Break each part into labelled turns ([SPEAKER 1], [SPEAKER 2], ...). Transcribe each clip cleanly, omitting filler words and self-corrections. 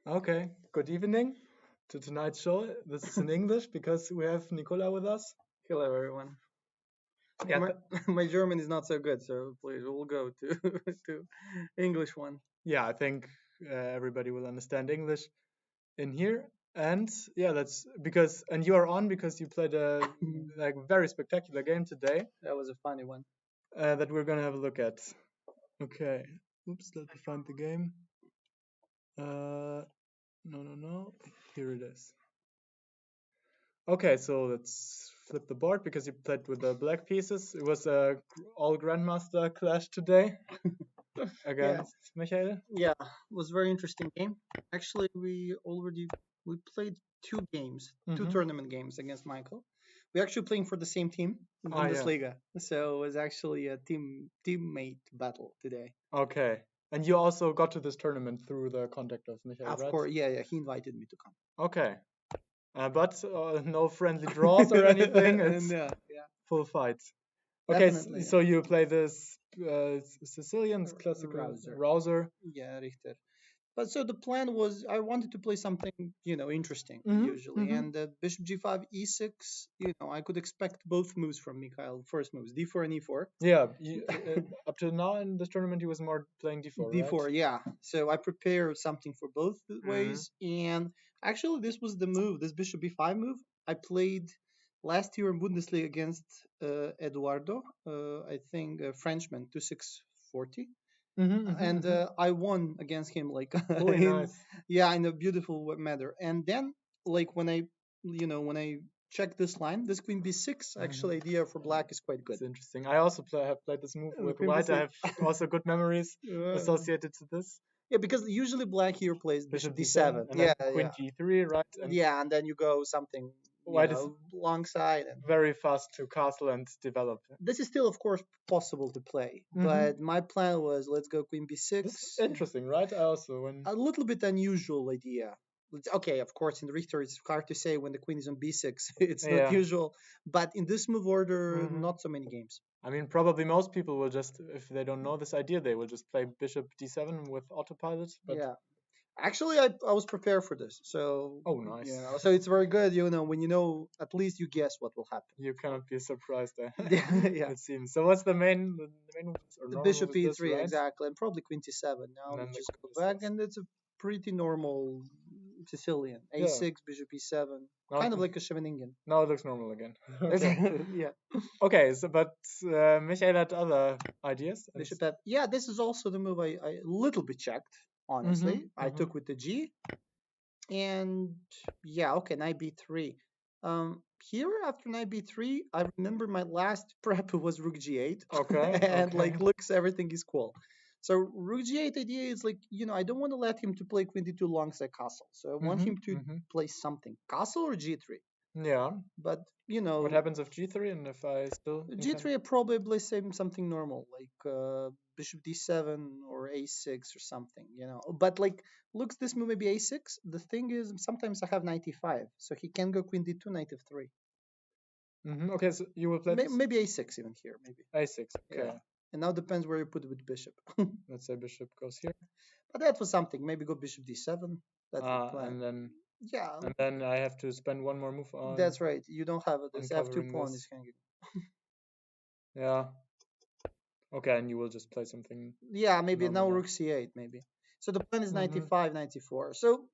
[SPEAKER 1] Okay, good evening to tonight's show. This is in English because we have Nikola with us.
[SPEAKER 2] Hello, everyone.
[SPEAKER 1] Yeah,
[SPEAKER 2] My German is not so good, so please we'll go to to English one.
[SPEAKER 1] yeah, I think everybody will understand English in here. And yeah, that's because, and you are on because you played a like very spectacular game today
[SPEAKER 2] That was a funny one.
[SPEAKER 1] that we're gonna have a look at. Okay, oops, let me find the game. No, here it is. Okay, so let's flip the board because you played with the black pieces. It was a all grandmaster clash today against Michael.
[SPEAKER 2] Yeah, it was a very interesting game. Actually, we played two games, two
[SPEAKER 1] Mhm.
[SPEAKER 2] tournament games against Michael. We're actually playing for the same team in
[SPEAKER 1] Ah, yeah.
[SPEAKER 2] Bundesliga, so it was actually a teammate battle today.
[SPEAKER 1] Okay, and you also got to this tournament through the contact of Michael,
[SPEAKER 2] Of
[SPEAKER 1] right?
[SPEAKER 2] course, yeah, he invited me to come.
[SPEAKER 1] Okay, but no friendly draws or anything. It's
[SPEAKER 2] No, yeah,
[SPEAKER 1] full fights. Okay,
[SPEAKER 2] definitely.
[SPEAKER 1] so you play this Sicilian's classical
[SPEAKER 2] Rouser.
[SPEAKER 1] rouser.
[SPEAKER 2] Yeah, Richter. But so the plan was I wanted to play something, interesting usually. And bishop g5, e6, I could expect both moves from Mikhail. First moves, d4 and e4.
[SPEAKER 1] Yeah, up to now in this tournament, he was more playing d4,
[SPEAKER 2] d4,
[SPEAKER 1] right?
[SPEAKER 2] yeah. So I prepared something for both ways. And actually, this was the move, this bishop b5 move. I played last year in Bundesliga against Eduardo, I think a Frenchman, 2640. And I won against him like
[SPEAKER 1] Very nice.
[SPEAKER 2] in a beautiful manner. And then like when I check this line, this queen b6 actual idea for black is quite good.
[SPEAKER 1] It's interesting. I also have played this move with
[SPEAKER 2] Queen
[SPEAKER 1] white. I have
[SPEAKER 2] b6.
[SPEAKER 1] also good memories
[SPEAKER 2] Uh,
[SPEAKER 1] associated to this.
[SPEAKER 2] yeah, because usually black here plays
[SPEAKER 1] Bishop
[SPEAKER 2] bishop d7.
[SPEAKER 1] and then queen g3, right? And
[SPEAKER 2] Yeah, and then you go something
[SPEAKER 1] white is
[SPEAKER 2] long side. And
[SPEAKER 1] very fast to castle and develop.
[SPEAKER 2] this is still, of course, possible to play. But my plan was let's go queen b6.
[SPEAKER 1] This is interesting, right? I also when
[SPEAKER 2] A little bit unusual idea. Okay, of course, in the Richter, it's hard to say when the queen is on b6. It's not
[SPEAKER 1] Yeah.
[SPEAKER 2] usual. But in this move order, not so many games.
[SPEAKER 1] I mean, probably most people will just, if they don't know this idea, they will just play bishop d7 with autopilot. But
[SPEAKER 2] Yeah. Actually, I was prepared for this. So,
[SPEAKER 1] oh, nice.
[SPEAKER 2] So it's very good, when you know, at least you guess what will happen.
[SPEAKER 1] You cannot be surprised there.
[SPEAKER 2] Yeah.
[SPEAKER 1] It seems. So what's the main move? Or
[SPEAKER 2] The
[SPEAKER 1] normal
[SPEAKER 2] bishop
[SPEAKER 1] move is this,
[SPEAKER 2] e3,
[SPEAKER 1] right?
[SPEAKER 2] exactly, and probably queen c7. Now
[SPEAKER 1] And then
[SPEAKER 2] we
[SPEAKER 1] the
[SPEAKER 2] just go
[SPEAKER 1] queen
[SPEAKER 2] back,
[SPEAKER 1] e6.
[SPEAKER 2] and it's a pretty normal Sicilian.
[SPEAKER 1] Yeah.
[SPEAKER 2] a6, bishop e7,
[SPEAKER 1] Now
[SPEAKER 2] kind of like a Scheveningen.
[SPEAKER 1] Now it looks normal again.
[SPEAKER 2] Yeah.
[SPEAKER 1] Okay, so but Michael had other ideas.
[SPEAKER 2] Bishop f. Yeah, this is also the move I a little bit checked, honestly. I took with the g. And yeah, okay, knight b3. Here after knight b3, I remember my last prep was rook g8.
[SPEAKER 1] Okay.
[SPEAKER 2] And like looks everything is cool. So rook g8 idea is like, I don't want to let him to play queen d2 alongside castle. So I want him to play something. Castle or g3.
[SPEAKER 1] Yeah.
[SPEAKER 2] But
[SPEAKER 1] what happens if g3 and if I still
[SPEAKER 2] g3 I probably say something normal like bishop d7 or a6 or something, but like looks this move maybe a6. The thing is sometimes I have knight e5, so he can go queen d2, knight f3.
[SPEAKER 1] Okay, so you will play
[SPEAKER 2] maybe a6 even here, maybe
[SPEAKER 1] a6. Okay.
[SPEAKER 2] Yeah. And now depends where you put it with bishop.
[SPEAKER 1] Let's say bishop goes here.
[SPEAKER 2] But that was something. Maybe go bishop d7. That's the plan.
[SPEAKER 1] And then
[SPEAKER 2] yeah.
[SPEAKER 1] And then I have to spend one more move on.
[SPEAKER 2] That's right. You don't have this
[SPEAKER 1] uncovering
[SPEAKER 2] f2 pawn
[SPEAKER 1] this.
[SPEAKER 2] is hanging.
[SPEAKER 1] Yeah. Okay, and you will just play something.
[SPEAKER 2] Yeah, maybe now
[SPEAKER 1] normal.
[SPEAKER 2] rook c8, maybe. So the plan is 95, 94. So,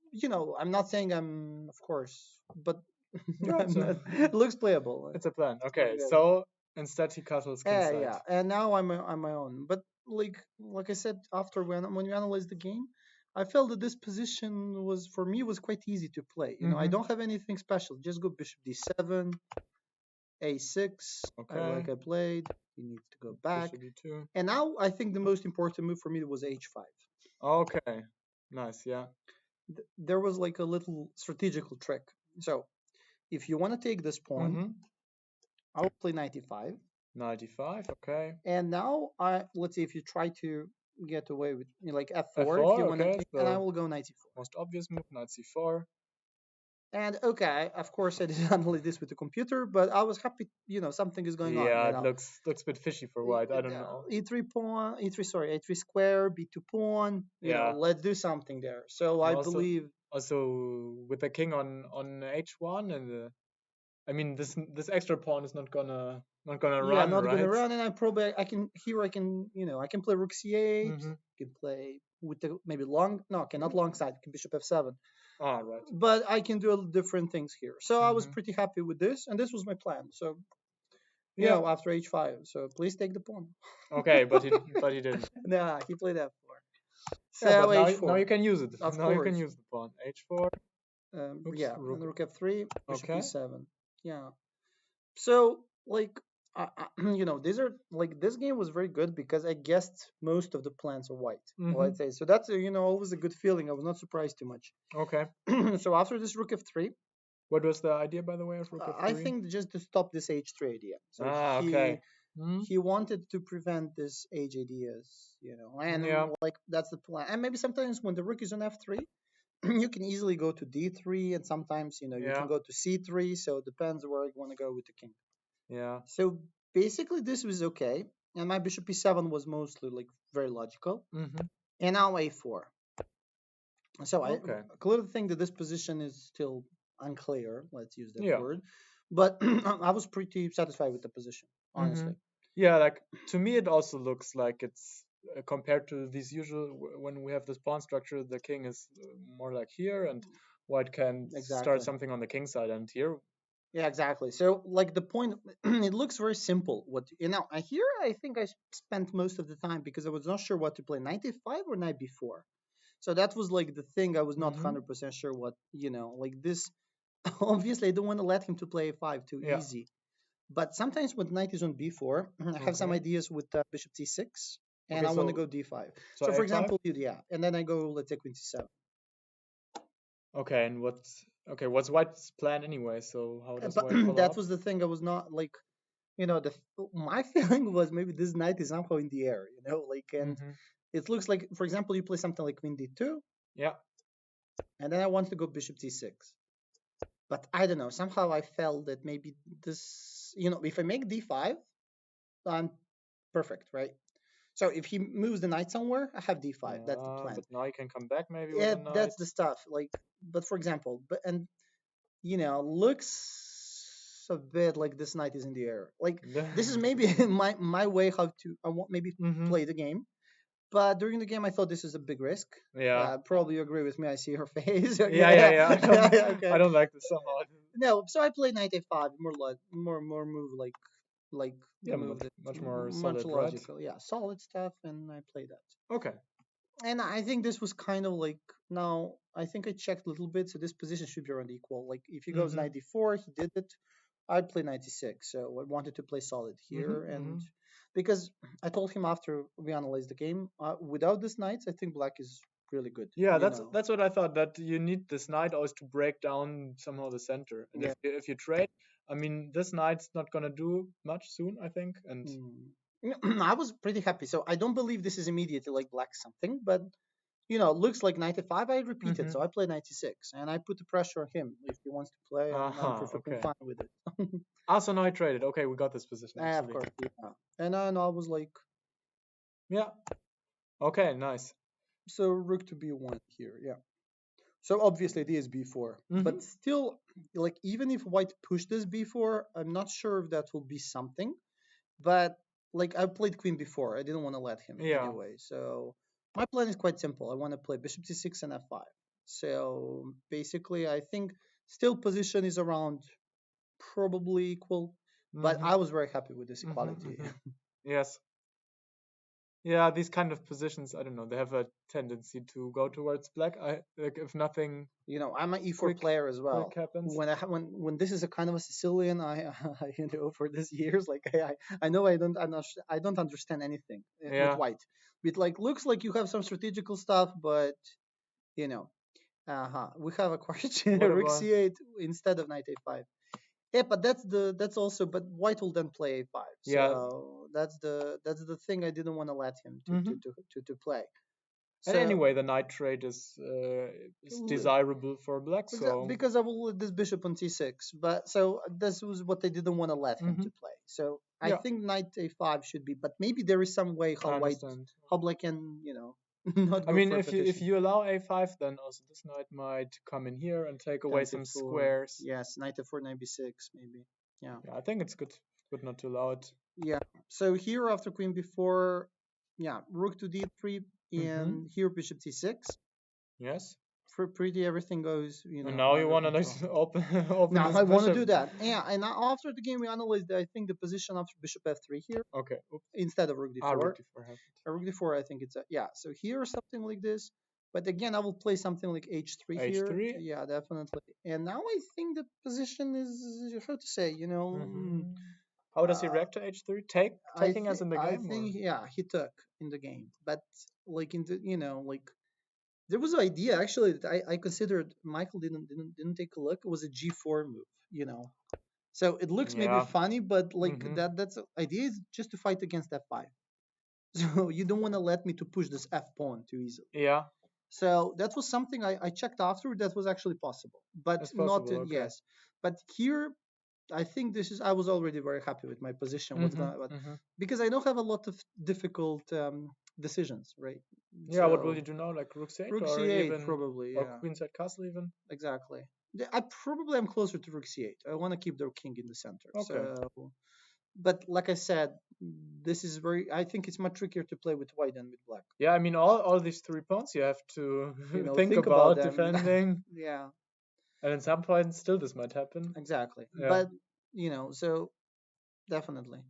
[SPEAKER 2] I'm not saying I'm, of course, but it looks playable.
[SPEAKER 1] It's a plan. Okay, so instead he castles king side.
[SPEAKER 2] Yeah, and now I'm on my own. But like I said, after when you analyze the game, I felt that this position was for me was quite easy to play. I don't have anything special. Just go bishop d7, a6.
[SPEAKER 1] Okay.
[SPEAKER 2] I played. He needs to go back.
[SPEAKER 1] Bishop d2.
[SPEAKER 2] And now I think the most important move for me was h5.
[SPEAKER 1] Okay. Nice, yeah.
[SPEAKER 2] There was like a little strategical trick. So if you want to take this pawn, I will play 95.
[SPEAKER 1] 95, okay.
[SPEAKER 2] And now let's see if you try to get away with like f4,
[SPEAKER 1] F4
[SPEAKER 2] if you want
[SPEAKER 1] okay,
[SPEAKER 2] to, and I will go knight c4.
[SPEAKER 1] Most obvious move, knight c4.
[SPEAKER 2] And okay, of course I didn't handle this with the computer, but I was happy. Something is going on.
[SPEAKER 1] Yeah, it looks a bit fishy for white. I don't know.
[SPEAKER 2] E3 pawn, E3 square, B2 pawn.
[SPEAKER 1] Yeah,
[SPEAKER 2] Let's do something there. So
[SPEAKER 1] and
[SPEAKER 2] I believe.
[SPEAKER 1] also with the king on h1 and I mean this extra pawn is not gonna
[SPEAKER 2] Yeah,
[SPEAKER 1] run,
[SPEAKER 2] not gonna
[SPEAKER 1] right?
[SPEAKER 2] run, and I can here. I can play rook c8.
[SPEAKER 1] Mm-hmm.
[SPEAKER 2] Can play with the maybe long. No, okay, not long side. Can bishop f7.
[SPEAKER 1] Ah, right.
[SPEAKER 2] But I can do different things here. So I was
[SPEAKER 1] Mm-hmm.
[SPEAKER 2] pretty happy with this, and this was my plan. So
[SPEAKER 1] Yeah.
[SPEAKER 2] after h5. So please take the pawn.
[SPEAKER 1] Okay, but he didn't.
[SPEAKER 2] Nah, he played f4. So
[SPEAKER 1] Yeah, but now
[SPEAKER 2] h4.
[SPEAKER 1] you can use it.
[SPEAKER 2] Of
[SPEAKER 1] Now you can
[SPEAKER 2] course.
[SPEAKER 1] use the pawn. H4. Oops,
[SPEAKER 2] Yeah, and
[SPEAKER 1] rook.
[SPEAKER 2] rook f3, bishop
[SPEAKER 1] Okay.
[SPEAKER 2] e7. Yeah. So like these are like this game was very good because I guessed most of the plans are white. Let's say so. That's always a good feeling. I was not surprised too much.
[SPEAKER 1] Okay.
[SPEAKER 2] So after this rook f3,
[SPEAKER 1] What was the idea, by the way, of rook
[SPEAKER 2] I
[SPEAKER 1] f3?
[SPEAKER 2] think just to stop this h3 idea. So
[SPEAKER 1] Okay.
[SPEAKER 2] he wanted to prevent this age ideas, and
[SPEAKER 1] Yeah.
[SPEAKER 2] like that's the plan. And maybe sometimes when the rook is on f3, you can easily go to d3, and sometimes you
[SPEAKER 1] Yeah.
[SPEAKER 2] can go to c3. So it depends where you want to go with the king.
[SPEAKER 1] Yeah.
[SPEAKER 2] So basically, this was okay, and my bishop e7 was mostly like very logical.
[SPEAKER 1] Mm-hmm.
[SPEAKER 2] And now a4. So I
[SPEAKER 1] Okay.
[SPEAKER 2] clearly think that this position is still unclear. Let's use that
[SPEAKER 1] Yeah.
[SPEAKER 2] word. But I was pretty satisfied with the position, honestly.
[SPEAKER 1] Yeah, like to me it also looks like it's compared to these usual when we have this pawn structure, the king is more like here, and white can start
[SPEAKER 2] Exactly.
[SPEAKER 1] something on the king side, and here.
[SPEAKER 2] Yeah, exactly. So like the point, it looks very simple. Here I think I spent most of the time because I was not sure what to play, knight a5 or knight b4. So that was like the thing I was not
[SPEAKER 1] Mm-hmm.
[SPEAKER 2] 100% sure what, like this. Obviously, I don't want to let him to play a5 too
[SPEAKER 1] Yeah.
[SPEAKER 2] easy. But sometimes when knight is on b4, I have some
[SPEAKER 1] Okay.
[SPEAKER 2] ideas with bishop c6, and
[SPEAKER 1] Okay,
[SPEAKER 2] I want to
[SPEAKER 1] so
[SPEAKER 2] go d5.
[SPEAKER 1] so
[SPEAKER 2] So for
[SPEAKER 1] a5.
[SPEAKER 2] example, yeah, and then I go, let's say queen c7.
[SPEAKER 1] Okay, and what's white's plan anyway? So how does
[SPEAKER 2] But
[SPEAKER 1] white follow
[SPEAKER 2] that
[SPEAKER 1] up?
[SPEAKER 2] was the thing. I was not like, my feeling was maybe this knight is somehow in the air, like, and
[SPEAKER 1] Mm-hmm.
[SPEAKER 2] it looks like, for example, you play something like queen d2,
[SPEAKER 1] Yeah.
[SPEAKER 2] and then I want to go bishop d6. But I don't know. Somehow I felt that maybe this, if I make d5, I'm perfect, right? So if he moves the knight somewhere, I have d5. That's the plan.
[SPEAKER 1] But now you can come back maybe with
[SPEAKER 2] Yeah,
[SPEAKER 1] a knight.
[SPEAKER 2] that's the stuff. Like, but for example, looks a bit like this knight is in the air. Like this is maybe my way how to I want maybe
[SPEAKER 1] Mm-hmm.
[SPEAKER 2] play the game. But during the game, I thought this is a big risk.
[SPEAKER 1] Yeah.
[SPEAKER 2] Probably you agree with me. I see her face. Okay.
[SPEAKER 1] Yeah.
[SPEAKER 2] Okay.
[SPEAKER 1] I don't like this somehow.
[SPEAKER 2] No, so I played knight a5, more move like the
[SPEAKER 1] Yeah,
[SPEAKER 2] move that
[SPEAKER 1] much more
[SPEAKER 2] much
[SPEAKER 1] solid, right?
[SPEAKER 2] logical. Yeah, solid stuff, and I played that.
[SPEAKER 1] Okay.
[SPEAKER 2] And I think this was kind of like, now I think I checked a little bit, so this position should be around equal. Like if he goes
[SPEAKER 1] Mm-hmm.
[SPEAKER 2] 94, he did it. I'd play 96, so I wanted to play solid here, and because I told him after we analyzed the game, without this knights, I think black is really good.
[SPEAKER 1] Yeah, that's what I thought. That you need this knight always to break down somehow the center. And
[SPEAKER 2] Yeah.
[SPEAKER 1] if you trade, I mean, this knight's not gonna do much soon, I think. And
[SPEAKER 2] I was pretty happy. So I don't believe this is immediately like black something, but it looks like 95. I repeated, so I played 96, and I put the pressure on him. If he wants to play, I'm perfectly
[SPEAKER 1] okay.
[SPEAKER 2] fine with it.
[SPEAKER 1] Also, now I traded. Okay, we got this position.
[SPEAKER 2] Of
[SPEAKER 1] Actually.
[SPEAKER 2] course, yeah. And I was like,
[SPEAKER 1] Yeah. Okay, nice.
[SPEAKER 2] so rook to b1 here, yeah. So obviously it is b4, but still, like even if white pushed this b4, I'm not sure if that will be something. But like I played queen before, I didn't want to let him anyway. So my plan is quite simple. I want to play bishop c6 and f5. So basically, I think still position is around probably equal, but I was very happy with this equality.
[SPEAKER 1] Yes. Yeah, these kind of positions, I don't know, they have a tendency to go towards black. Like if nothing.
[SPEAKER 2] I'm an e4 player as well.
[SPEAKER 1] Quick happens.
[SPEAKER 2] When this is a kind of a Sicilian, for these years, like I know I don't understand anything with white. It like looks like you have some strategical stuff, but we have a question rook c8 instead of knight a5. Yeah, but that's also, but white will then play a5. So that's the thing I didn't want to let him to play.
[SPEAKER 1] And
[SPEAKER 2] So
[SPEAKER 1] anyway, the knight trade is desirable for black. So
[SPEAKER 2] because I will let this bishop on c6, but so this was what they didn't want to let him to play. So I
[SPEAKER 1] Yeah.
[SPEAKER 2] think knight a5 should be, but maybe there is some way
[SPEAKER 1] I understand.
[SPEAKER 2] how black can not
[SPEAKER 1] I
[SPEAKER 2] go
[SPEAKER 1] mean,
[SPEAKER 2] for a
[SPEAKER 1] if
[SPEAKER 2] partition.
[SPEAKER 1] you allow a5, then also this knight might come in here and take away
[SPEAKER 2] Knight
[SPEAKER 1] some
[SPEAKER 2] f4.
[SPEAKER 1] squares.
[SPEAKER 2] Yes, knight f4, knight b6, maybe. Yeah.
[SPEAKER 1] Yeah, I think it's good not to allow it.
[SPEAKER 2] Yeah. So here after queen b4, yeah, rook to d3, and here bishop c6.
[SPEAKER 1] Yes.
[SPEAKER 2] For pretty everything goes,
[SPEAKER 1] And now you
[SPEAKER 2] under
[SPEAKER 1] want
[SPEAKER 2] control.
[SPEAKER 1] to open
[SPEAKER 2] Now
[SPEAKER 1] this
[SPEAKER 2] I want to
[SPEAKER 1] bishop.
[SPEAKER 2] do that. Yeah, and after the game we analyzed, I think the position after bishop f3 here
[SPEAKER 1] Okay. Oops.
[SPEAKER 2] instead of rook d4.
[SPEAKER 1] Rook d4 happened.
[SPEAKER 2] Rook d4, I think it's a yeah. So here something like this, but again I will play something like h3 here.
[SPEAKER 1] H3.
[SPEAKER 2] Yeah, definitely. And now I think the position is how to say,
[SPEAKER 1] How does he react to h3? Taking as in the
[SPEAKER 2] I
[SPEAKER 1] game?
[SPEAKER 2] think
[SPEAKER 1] Or?
[SPEAKER 2] yeah he took in the game, but like in the like there was an idea actually that I considered. Michael didn't take a look. It was a g4 move. So it looks maybe
[SPEAKER 1] Yeah.
[SPEAKER 2] funny, but like that's idea is just to fight against f5. So you don't want to let me to push this f pawn too easily.
[SPEAKER 1] Yeah.
[SPEAKER 2] So that was something I checked after. That was actually possible, but
[SPEAKER 1] It's
[SPEAKER 2] not
[SPEAKER 1] possible. Okay.
[SPEAKER 2] yes. But here, I think this is. I was already very happy with my position. Because I don't have a lot of difficult decisions, right?
[SPEAKER 1] Yeah. What will you do now? Like rook c8
[SPEAKER 2] rook
[SPEAKER 1] or
[SPEAKER 2] c8
[SPEAKER 1] even
[SPEAKER 2] probably.
[SPEAKER 1] or
[SPEAKER 2] Yeah,
[SPEAKER 1] queenside castle even?
[SPEAKER 2] exactly. I probably am closer to rook c8. I want to keep the king in the center.
[SPEAKER 1] Okay.
[SPEAKER 2] So, but like I said, this is very. I think it's much trickier to play with white than with black.
[SPEAKER 1] Yeah, I mean all these 3 pawns you have to
[SPEAKER 2] think about them.
[SPEAKER 1] defending.
[SPEAKER 2] Yeah,
[SPEAKER 1] And at some point still this might happen.
[SPEAKER 2] exactly.
[SPEAKER 1] Yeah.
[SPEAKER 2] But so definitely.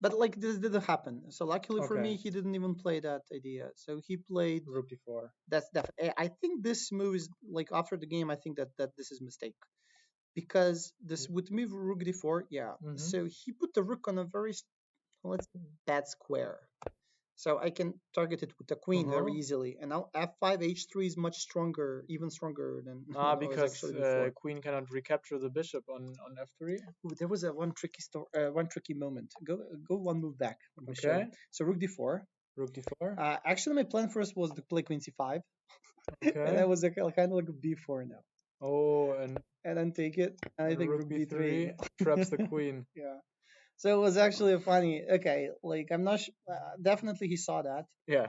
[SPEAKER 2] But like this didn't happen. So luckily for me,
[SPEAKER 1] Okay.
[SPEAKER 2] he didn't even play that idea. So he played.
[SPEAKER 1] Rook d4.
[SPEAKER 2] That's definitely. I think this move is like after the game. I think that this is mistake because this would move rook d4. Yeah. So he put the rook on a very let's say bad square. So I can target it with the queen very easily. And now f5 h3 is much stronger, even stronger than
[SPEAKER 1] because
[SPEAKER 2] actually before.
[SPEAKER 1] queen cannot recapture the bishop on f3.
[SPEAKER 2] Ooh, there was one tricky moment. Go one move back.
[SPEAKER 1] Okay.
[SPEAKER 2] So rook d4.
[SPEAKER 1] Rook d4.
[SPEAKER 2] Actually, my plan first was to play queen c5,
[SPEAKER 1] Okay.
[SPEAKER 2] and I was kind of like b4 now.
[SPEAKER 1] Oh,
[SPEAKER 2] and then take it. And I think rook b3
[SPEAKER 1] traps the queen.
[SPEAKER 2] Yeah. So it was actually a funny. Okay, like I'm not. Definitely, he saw that.
[SPEAKER 1] Yeah.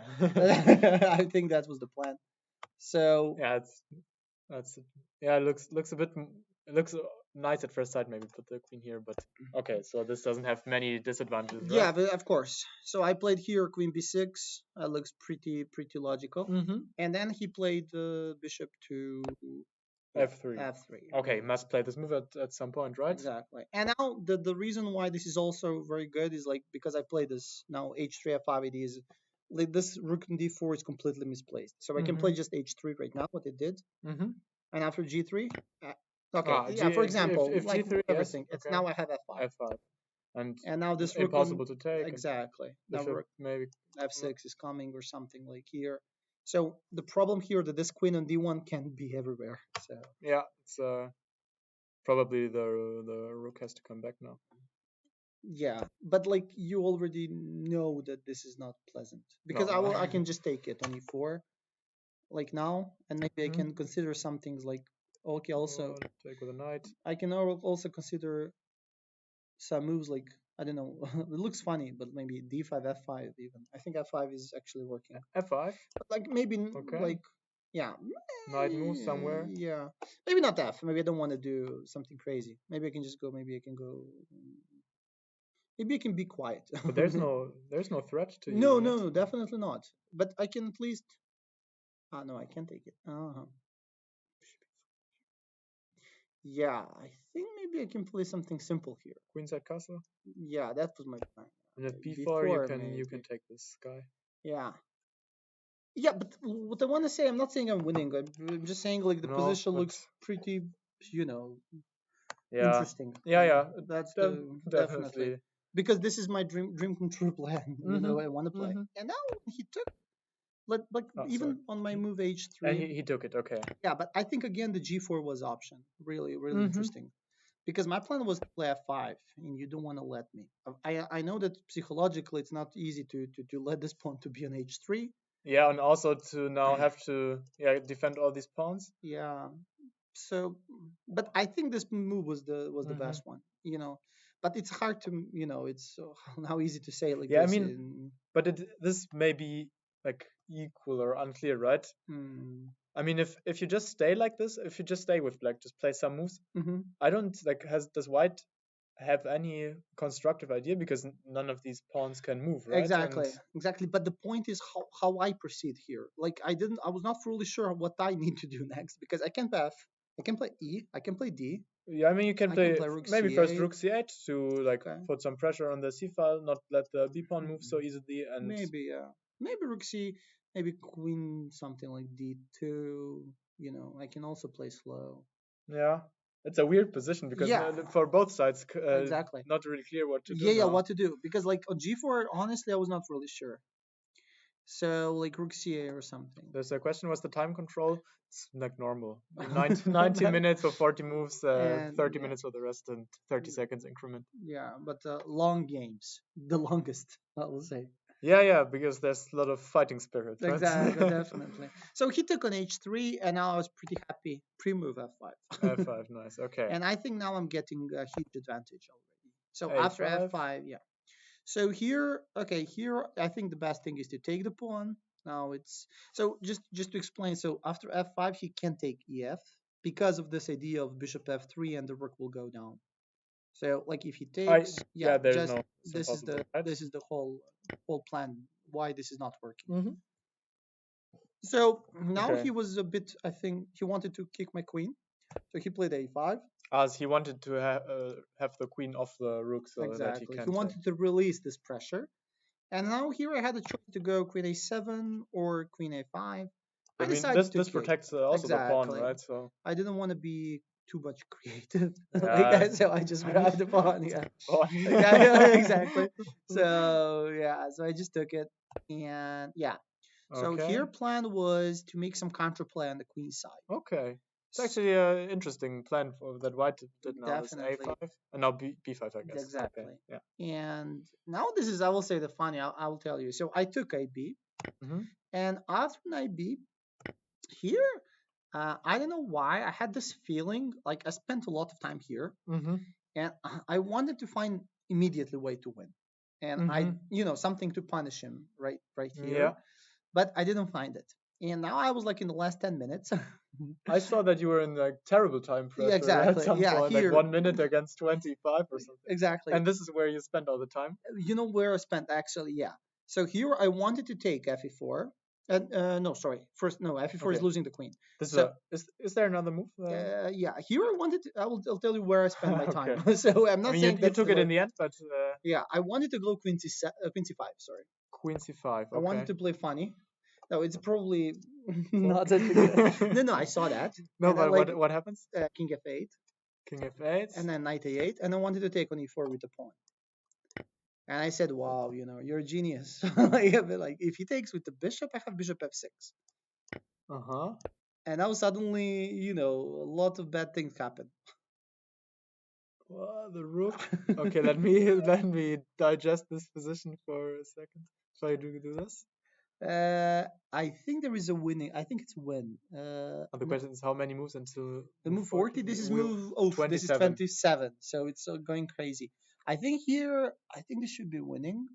[SPEAKER 2] I think that was the plan. So
[SPEAKER 1] yeah, it looks a bit. It looks nice at first sight. Maybe put the queen here, but okay. So this doesn't have many disadvantages, right?
[SPEAKER 2] Yeah, but of course. So I played here queen b6. Looks pretty logical. And then he played bishop to
[SPEAKER 1] f3.
[SPEAKER 2] f3.
[SPEAKER 1] Okay, must play this move at some point, right?
[SPEAKER 2] Exactly. And now the reason why this is also very good is like because I play this now h3 f5 it is like this rook in d4 is completely misplaced. So I can play just h3 right now, what it did. And after g3, okay, for example,
[SPEAKER 1] if
[SPEAKER 2] like
[SPEAKER 1] g3,
[SPEAKER 2] everything,
[SPEAKER 1] yes,
[SPEAKER 2] it's now I have f5.
[SPEAKER 1] f5. And
[SPEAKER 2] now this rook
[SPEAKER 1] impossible to take.
[SPEAKER 2] Exactly. Now
[SPEAKER 1] rook maybe
[SPEAKER 2] f6 is coming or something like here. So the problem here that this queen on d1 can be everywhere. So
[SPEAKER 1] yeah, it's probably the rook has to come back now.
[SPEAKER 2] Yeah, but like you already know that this is not pleasant because I can just take it on e4, like now, and maybe I can consider some things like okay, also
[SPEAKER 1] take with a knight.
[SPEAKER 2] I can also consider some moves like I don't know. It looks funny, but maybe d5 f5 even. I think f5 is actually working.
[SPEAKER 1] F5.
[SPEAKER 2] But like maybe like yeah.
[SPEAKER 1] Knight move somewhere.
[SPEAKER 2] Yeah, maybe not f. Maybe I don't want to do something crazy. Maybe I can just go. Maybe I can go. Maybe I can be quiet.
[SPEAKER 1] But there's no threat to you.
[SPEAKER 2] No, definitely not. But I can at least. No, I can't take it. Yeah, I think maybe I can play something simple here.
[SPEAKER 1] Queenside castle.
[SPEAKER 2] Yeah, that was my plan.
[SPEAKER 1] And at b4, you can take this guy.
[SPEAKER 2] Yeah. Yeah, but what I want to say, I'm not saying I'm winning. I'm just saying like the position looks pretty, interesting.
[SPEAKER 1] Yeah.
[SPEAKER 2] That's
[SPEAKER 1] definitely.
[SPEAKER 2] Because this is my dream come true plan. I want to play. And now he took, even on my move h3.
[SPEAKER 1] And he took it. Okay.
[SPEAKER 2] Yeah, but I think again the g4 was option. Really interesting. Because my plan was to play f5, and you don't want to let me. I know that psychologically it's not easy to let this pawn to be on h3.
[SPEAKER 1] Yeah, and also to now have to defend all these pawns.
[SPEAKER 2] Yeah. So, but I think this move was the
[SPEAKER 1] Hmm.
[SPEAKER 2] best one, you know. But it's hard to, you know, it's so now easy to say like
[SPEAKER 1] Yeah, I
[SPEAKER 2] this.
[SPEAKER 1] mean, but this may be like equal or unclear, right?
[SPEAKER 2] Mm,
[SPEAKER 1] I mean, if you just stay like this, if you just stay with black, just play some moves.
[SPEAKER 2] hmm
[SPEAKER 1] I don't like does white have any constructive idea because none of these pawns can move, right? And
[SPEAKER 2] Exactly, exactly. But the point is how I proceed here. Like I was not fully sure what I need to do next because I can path, I can play E, I can play D,
[SPEAKER 1] yeah, I mean, you can
[SPEAKER 2] I can
[SPEAKER 1] play
[SPEAKER 2] play Rook
[SPEAKER 1] maybe first
[SPEAKER 2] C8.
[SPEAKER 1] rook c8 to like
[SPEAKER 2] Okay,
[SPEAKER 1] put some pressure on the c file, not let the b pawn move so easily, and
[SPEAKER 2] maybe maybe Rook C, maybe Queen something like D2. You know, I can also play slow.
[SPEAKER 1] yeah, it's a weird position because
[SPEAKER 2] Yeah,
[SPEAKER 1] for both sides,
[SPEAKER 2] exactly.
[SPEAKER 1] not really clear what to do
[SPEAKER 2] Yeah,
[SPEAKER 1] now.
[SPEAKER 2] what to do? Because like on G4, honestly, I was not really sure. So like Rook C8 or something.
[SPEAKER 1] There's a question: was the time control? It's like normal, 90 minutes for 40 moves,
[SPEAKER 2] And
[SPEAKER 1] 30
[SPEAKER 2] yeah,
[SPEAKER 1] minutes for the rest, and 30 seconds increment.
[SPEAKER 2] yeah, but long games, the longest, I will say.
[SPEAKER 1] Yeah, because there's a lot of fighting spirit, right?
[SPEAKER 2] Exactly, definitely. So he took on H3, and now I was pretty happy. Pre-move F5.
[SPEAKER 1] F5, nice. Okay.
[SPEAKER 2] And I think now I'm getting a huge advantage already. So after
[SPEAKER 1] H5.
[SPEAKER 2] F5, yeah. So here, okay, here I think the best thing is to take the pawn. Now it's so just to explain. So after F5, he can take EF because of this idea of bishop F3 and the rook will go down. So like if he takes, yeah,
[SPEAKER 1] There's
[SPEAKER 2] just
[SPEAKER 1] no it's impossible, right?
[SPEAKER 2] this is the whole plan why this is not working.
[SPEAKER 1] Mm-hmm.
[SPEAKER 2] So now
[SPEAKER 1] Okay.
[SPEAKER 2] he was a bit, I think he wanted to kick my queen. So he played A5.
[SPEAKER 1] As he wanted to have the queen off the rook so that he
[SPEAKER 2] Exactly. He
[SPEAKER 1] can take.
[SPEAKER 2] wanted to release this pressure. And now here I had a choice to go queen A7 or queen A5.
[SPEAKER 1] I
[SPEAKER 2] I
[SPEAKER 1] mean,
[SPEAKER 2] decided
[SPEAKER 1] this
[SPEAKER 2] to
[SPEAKER 1] this
[SPEAKER 2] kick.
[SPEAKER 1] protects also the pawn,
[SPEAKER 2] Exactly.
[SPEAKER 1] right? So
[SPEAKER 2] I didn't want to be too much creative like
[SPEAKER 1] yeah,
[SPEAKER 2] that, so I just
[SPEAKER 1] I mean,
[SPEAKER 2] grabbed the pawn. Yeah.
[SPEAKER 1] pawn.
[SPEAKER 2] Okay, exactly. So yeah, so I just took it, and yeah. So
[SPEAKER 1] Okay.
[SPEAKER 2] here plan was to make some counterplay on the queen side.
[SPEAKER 1] Okay. It's actually an interesting plan for that white did now. This
[SPEAKER 2] Definitely,
[SPEAKER 1] a5 and now b5, I guess. Okay.
[SPEAKER 2] exactly.
[SPEAKER 1] Yeah.
[SPEAKER 2] And now this is, I will say, the funny. I will tell you. So I took AB,
[SPEAKER 1] Mm-hmm.
[SPEAKER 2] and after AB, here, I don't know why I had this feeling like I spent a lot of time here,
[SPEAKER 1] Mm-hmm.
[SPEAKER 2] and I wanted to find immediately way to win, and I,
[SPEAKER 1] Mm-hmm.
[SPEAKER 2] you know, something to punish him right here,
[SPEAKER 1] Yeah.
[SPEAKER 2] but I didn't find it. And now I was like in the last 10 minutes.
[SPEAKER 1] I saw that you were in like terrible time
[SPEAKER 2] Yeah,
[SPEAKER 1] pressure at
[SPEAKER 2] exactly.
[SPEAKER 1] some
[SPEAKER 2] Yeah,
[SPEAKER 1] point, like
[SPEAKER 2] here,
[SPEAKER 1] 1 minute against 25 or something.
[SPEAKER 2] exactly.
[SPEAKER 1] And this is where you spend all the time.
[SPEAKER 2] You know where I spent actually? Yeah. So here I wanted to take fe4. No, sorry. First, no, fe4 is
[SPEAKER 1] Okay.
[SPEAKER 2] losing the queen.
[SPEAKER 1] This
[SPEAKER 2] So
[SPEAKER 1] is there another move?
[SPEAKER 2] yeah, here I wanted to. I'll tell you where I spend my time.
[SPEAKER 1] Okay.
[SPEAKER 2] So I'm
[SPEAKER 1] I
[SPEAKER 2] not
[SPEAKER 1] mean,
[SPEAKER 2] saying
[SPEAKER 1] you
[SPEAKER 2] that's
[SPEAKER 1] took
[SPEAKER 2] the
[SPEAKER 1] it
[SPEAKER 2] way.
[SPEAKER 1] in the end, but
[SPEAKER 2] Yeah, I wanted to go queen c5. Sorry,
[SPEAKER 1] Queen c5.
[SPEAKER 2] I wanted
[SPEAKER 1] Okay.
[SPEAKER 2] to play funny. No, it's probably
[SPEAKER 1] So-
[SPEAKER 2] not that good. No, I saw that,
[SPEAKER 1] no,
[SPEAKER 2] and then
[SPEAKER 1] but
[SPEAKER 2] like
[SPEAKER 1] what happens?
[SPEAKER 2] king f8,
[SPEAKER 1] King f8.
[SPEAKER 2] and then knight a8, and I wanted to take on e4 with the pawn. And I said, "Wow, you know, you're a genius." Like if he takes with the bishop, I have bishop f6,
[SPEAKER 1] Uh-huh.
[SPEAKER 2] and now suddenly, you know, a lot of bad things happen.
[SPEAKER 1] Well, the rook. Okay, let me let me digest this position for a second. Shall I do this?
[SPEAKER 2] I think there is a winning. I think it's win.
[SPEAKER 1] And the question is how many moves until
[SPEAKER 2] The
[SPEAKER 1] move
[SPEAKER 2] move 40.
[SPEAKER 1] 40?
[SPEAKER 2] This is
[SPEAKER 1] We
[SPEAKER 2] move. Oh, this is
[SPEAKER 1] 27.
[SPEAKER 2] 27. So it's going crazy. I think here. I think this should be winning.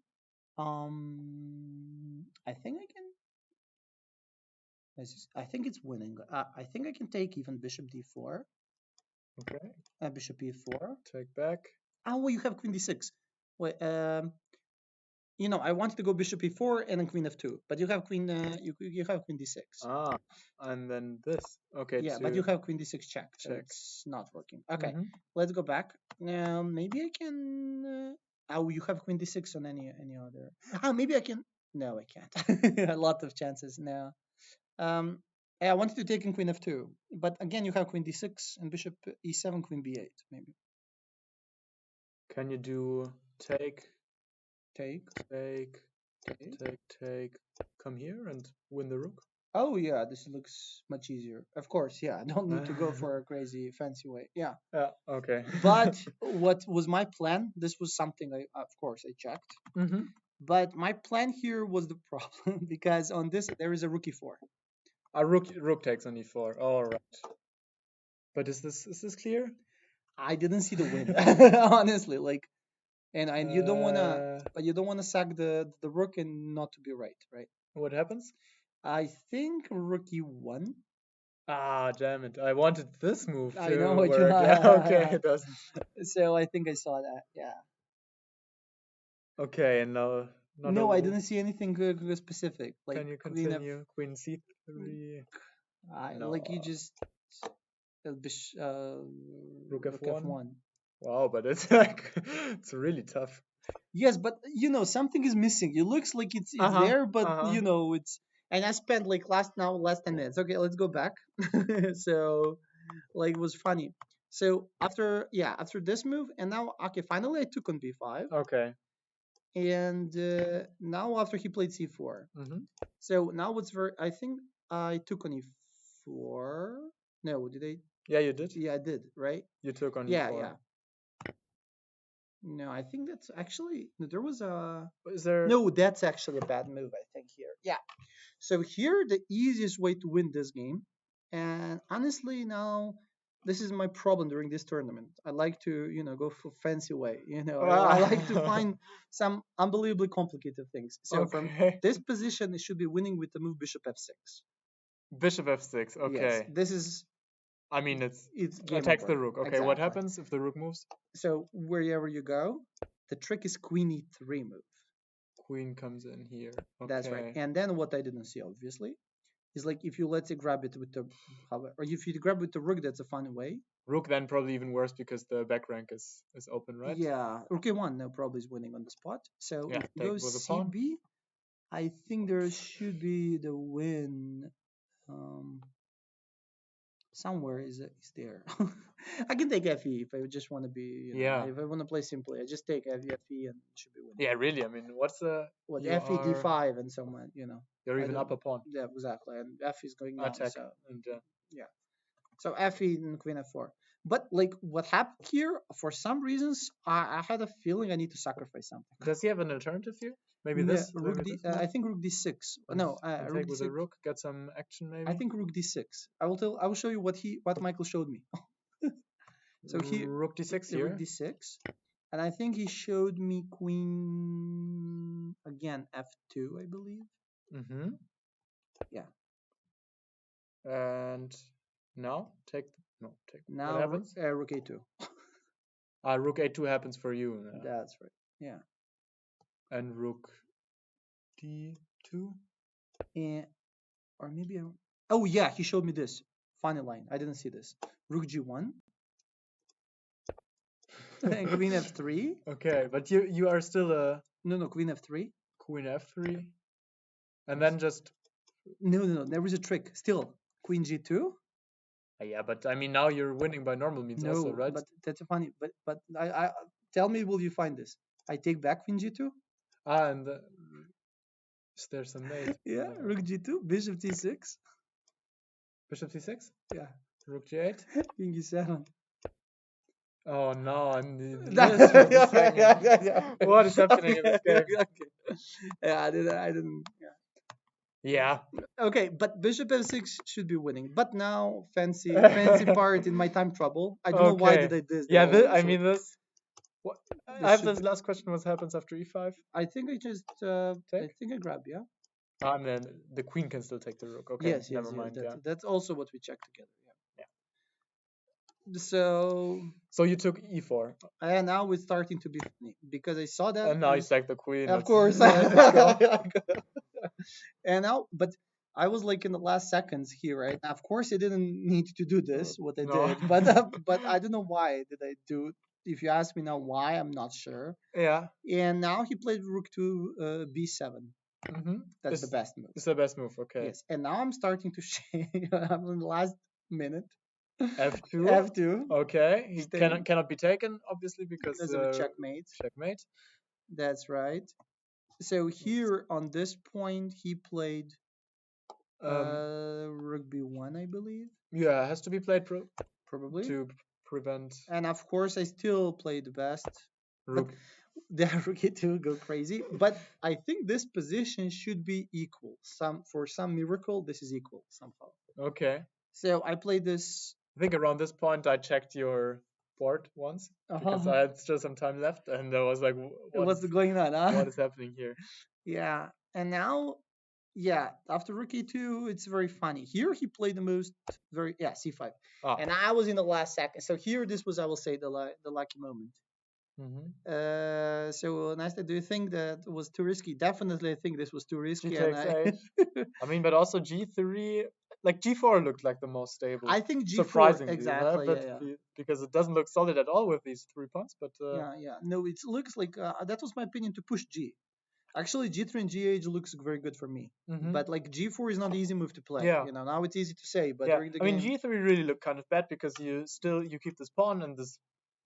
[SPEAKER 2] I think I can. I think it's winning. I think I can take even bishop d4,
[SPEAKER 1] Okay.
[SPEAKER 2] bishop e4.
[SPEAKER 1] Take back.
[SPEAKER 2] Oh, well, you have queen d6. Wait. You know, I wanted to go bishop e4 and then queen f2, but you have queen. You have queen d6.
[SPEAKER 1] Ah, and then this. Okay,
[SPEAKER 2] Yeah, but you have queen d6 check, so it's not working. Okay, let's go back. Now maybe I can. Oh, you have queen d6 on any other. Oh, maybe I can. No, I can't. A lot of chances now. I wanted to take in queen f2, but again you have queen d6 and bishop e7, queen b8, maybe.
[SPEAKER 1] Can you do take,
[SPEAKER 2] Take,
[SPEAKER 1] take,
[SPEAKER 2] take.
[SPEAKER 1] take, come here and win the rook?
[SPEAKER 2] Oh yeah, this looks much easier. Of course, yeah. I don't need to go for a crazy fancy way. Yeah.
[SPEAKER 1] Yeah, okay.
[SPEAKER 2] But what was my plan? This was something of course, I checked.
[SPEAKER 1] Mm-hmm.
[SPEAKER 2] But my plan here was the problem because on this there is a rook e4.
[SPEAKER 1] A rook takes on e4. All right. But is this clear?
[SPEAKER 2] I didn't see the win, honestly. Like, and you don't wanna,
[SPEAKER 1] Uh,
[SPEAKER 2] but you don't wanna sack the rook and not to be right, right?
[SPEAKER 1] what happens?
[SPEAKER 2] I think rook e1.
[SPEAKER 1] Ah, damn it! I wanted this move
[SPEAKER 2] I know
[SPEAKER 1] to
[SPEAKER 2] what you.
[SPEAKER 1] work. Yeah. Okay. It doesn't.
[SPEAKER 2] So I think I saw that. Yeah.
[SPEAKER 1] Okay. And now not
[SPEAKER 2] No, I
[SPEAKER 1] a.
[SPEAKER 2] didn't see anything specific. Like
[SPEAKER 1] Can you
[SPEAKER 2] queen of,
[SPEAKER 1] continue? Queen c3.
[SPEAKER 2] I
[SPEAKER 1] No.
[SPEAKER 2] like you just
[SPEAKER 1] Rook
[SPEAKER 2] rook
[SPEAKER 1] f1.
[SPEAKER 2] f1.
[SPEAKER 1] Wow, but it's like it's really tough.
[SPEAKER 2] Yes, but something is missing. It looks like it's
[SPEAKER 1] Uh-huh.
[SPEAKER 2] there, but
[SPEAKER 1] Uh-huh.
[SPEAKER 2] it's. And I spent like last 10 minutes. Okay, let's go back. So like it was funny. So after this move, and now okay, finally I took on b5,
[SPEAKER 1] Okay.
[SPEAKER 2] and now after he played c4.
[SPEAKER 1] Mm-hmm.
[SPEAKER 2] So now what's very I think I took on e4. No, did I?
[SPEAKER 1] Yeah, you did.
[SPEAKER 2] Yeah, I did. Right?
[SPEAKER 1] You took on
[SPEAKER 2] Yeah,
[SPEAKER 1] e4.
[SPEAKER 2] yeah. No, I think that's actually no, there was a
[SPEAKER 1] Is there?
[SPEAKER 2] no. That's actually a bad move. I think here. Yeah. So here the easiest way to win this game, and honestly now this is my problem during this tournament. I like to go for fancy way. I like to find some unbelievably complicated things. So from
[SPEAKER 1] Okay.
[SPEAKER 2] this position, it should be winning with the move bishop f6.
[SPEAKER 1] Bishop f6.
[SPEAKER 2] Yes,
[SPEAKER 1] Okay.
[SPEAKER 2] this is
[SPEAKER 1] I mean, it's
[SPEAKER 2] game
[SPEAKER 1] attacks
[SPEAKER 2] over.
[SPEAKER 1] the rook. Okay. What
[SPEAKER 2] Exactly.
[SPEAKER 1] happens if the rook moves?
[SPEAKER 2] So wherever you go, the trick is queen e3 move.
[SPEAKER 1] Queen comes in here. Okay.
[SPEAKER 2] That's right. And then what I didn't see, obviously, is like if you let's say grab it with the, or if you grab with the rook, that's a fun way.
[SPEAKER 1] Rook then probably even worse because the back rank is open, right?
[SPEAKER 2] Yeah, rook a1 no probably is winning on the spot. So
[SPEAKER 1] Yeah.
[SPEAKER 2] if you
[SPEAKER 1] Take
[SPEAKER 2] go
[SPEAKER 1] with the pawn.
[SPEAKER 2] cb, I think there should be the win. Somewhere is there. I can take fe if I just want to be,
[SPEAKER 1] Yeah.
[SPEAKER 2] if I want to play simply, I just take fe and it should be winning.
[SPEAKER 1] Yeah, really. I mean, what's the
[SPEAKER 2] What
[SPEAKER 1] you
[SPEAKER 2] fe
[SPEAKER 1] are
[SPEAKER 2] d5 and so on,
[SPEAKER 1] you're
[SPEAKER 2] I
[SPEAKER 1] even
[SPEAKER 2] don't-
[SPEAKER 1] up a pawn.
[SPEAKER 2] Yeah, exactly, and f is going down.
[SPEAKER 1] Attack
[SPEAKER 2] So
[SPEAKER 1] and
[SPEAKER 2] yeah. So fe and queen f4. But like what happened here, for some reasons, I had a feeling I need to sacrifice something.
[SPEAKER 1] does he have an alternative here? Maybe
[SPEAKER 2] Yeah,
[SPEAKER 1] this.
[SPEAKER 2] rook
[SPEAKER 1] Maybe
[SPEAKER 2] d.
[SPEAKER 1] this move?
[SPEAKER 2] I think rook d6.
[SPEAKER 1] And,
[SPEAKER 2] No,
[SPEAKER 1] and
[SPEAKER 2] rook
[SPEAKER 1] take with
[SPEAKER 2] d6.
[SPEAKER 1] a rook, get some action maybe.
[SPEAKER 2] I think rook d6. I will show you what Michael showed me. So he
[SPEAKER 1] rook d6
[SPEAKER 2] rook
[SPEAKER 1] here.
[SPEAKER 2] d6, and I think he showed me queen again f2, I believe.
[SPEAKER 1] Mm-hmm.
[SPEAKER 2] Yeah.
[SPEAKER 1] And now take take.
[SPEAKER 2] Now
[SPEAKER 1] what happens?
[SPEAKER 2] rook a2.
[SPEAKER 1] Rook a2 happens for you.
[SPEAKER 2] That's right. Yeah.
[SPEAKER 1] And rook d2.
[SPEAKER 2] And or maybe oh yeah, he showed me this funny line. I didn't see this. Rook g1 and queen f3.
[SPEAKER 1] Okay, but you are still a
[SPEAKER 2] No, queen f3.
[SPEAKER 1] queen f3, and then just
[SPEAKER 2] No. There is a trick. Still queen g2.
[SPEAKER 1] yeah, but I mean now you're winning by normal means
[SPEAKER 2] No,
[SPEAKER 1] also, right?
[SPEAKER 2] but that's funny. But I tell me, will you find this? I take back queen g2.
[SPEAKER 1] And is there some mate?
[SPEAKER 2] Yeah, rook g2, bishop t6.
[SPEAKER 1] Bishop c6.
[SPEAKER 2] Yeah,
[SPEAKER 1] Rook g8.
[SPEAKER 2] king e7.
[SPEAKER 1] Oh no! I'm
[SPEAKER 2] Yeah.
[SPEAKER 1] What is happening in this game?
[SPEAKER 2] Okay. Yeah, I didn't. Yeah.
[SPEAKER 1] Yeah.
[SPEAKER 2] Okay, but bishop f6 should be winning. But now, fancy part in my time trouble. I don't know why did I this.
[SPEAKER 1] Yeah,
[SPEAKER 2] though,
[SPEAKER 1] I
[SPEAKER 2] so
[SPEAKER 1] mean this. What? I have this last question. What happens after e5?
[SPEAKER 2] I think I just I
[SPEAKER 1] Take?
[SPEAKER 2] think I grab. Yeah.
[SPEAKER 1] And then the queen can still take the rook. Okay.
[SPEAKER 2] Yes.
[SPEAKER 1] Never mind.
[SPEAKER 2] That's also what we checked together.
[SPEAKER 1] Yeah.
[SPEAKER 2] So
[SPEAKER 1] you took e4.
[SPEAKER 2] and now it's starting to be funny because I saw that.
[SPEAKER 1] And now you sack the queen.
[SPEAKER 2] Of course. And now, but I was like in the last seconds here, right? Of course, I didn't need to do this, what I
[SPEAKER 1] No.
[SPEAKER 2] did, but I don't know why did I do. If you ask me now why, I'm not sure.
[SPEAKER 1] Yeah.
[SPEAKER 2] And now he played rook to b7.
[SPEAKER 1] Mm-hmm.
[SPEAKER 2] That's the best move.
[SPEAKER 1] It's the best move. Okay.
[SPEAKER 2] Yes. And now I'm starting to shake. I'm in the last minute.
[SPEAKER 1] f2.
[SPEAKER 2] F2.
[SPEAKER 1] Okay. He cannot be taken, obviously, because
[SPEAKER 2] of a checkmate.
[SPEAKER 1] Checkmate.
[SPEAKER 2] That's right. So here on this point, he played rook b1, I believe.
[SPEAKER 1] Yeah, it has to be played
[SPEAKER 2] probably
[SPEAKER 1] to prevent.
[SPEAKER 2] And of course, I still play the best.
[SPEAKER 1] Rook.
[SPEAKER 2] the rook e2 go crazy. But I think this position should be equal. For some miracle, this is equal somehow.
[SPEAKER 1] Okay.
[SPEAKER 2] So I played this.
[SPEAKER 1] I think around this point I checked your board once because I had still some time left, and I was like,
[SPEAKER 2] What's going on? Huh?
[SPEAKER 1] what is happening here?
[SPEAKER 2] Yeah, and now, yeah, after rook e2, it's very funny. Here he played the most very c5,
[SPEAKER 1] Ah.
[SPEAKER 2] and I was in the last second. So here, this was, I will say, the lucky moment. So Nasta, do you think that was too risky? Definitely, I think this was too risky.
[SPEAKER 1] G
[SPEAKER 2] And
[SPEAKER 1] takes a. I mean, but also G3, like G4 looked like the most stable.
[SPEAKER 2] I think G4
[SPEAKER 1] surprisingly,
[SPEAKER 2] exactly.
[SPEAKER 1] but because it doesn't look solid at all with these 3 points. But
[SPEAKER 2] yeah. No, it looks like that was my opinion to push G. Actually, G3 and G8 looks very good for me. But like G4 is not the easy move to play.
[SPEAKER 1] Yeah.
[SPEAKER 2] You know, now it's easy to say, but
[SPEAKER 1] yeah,
[SPEAKER 2] during the
[SPEAKER 1] I mean
[SPEAKER 2] game,
[SPEAKER 1] G3 really looked kind of bad because you keep this pawn and this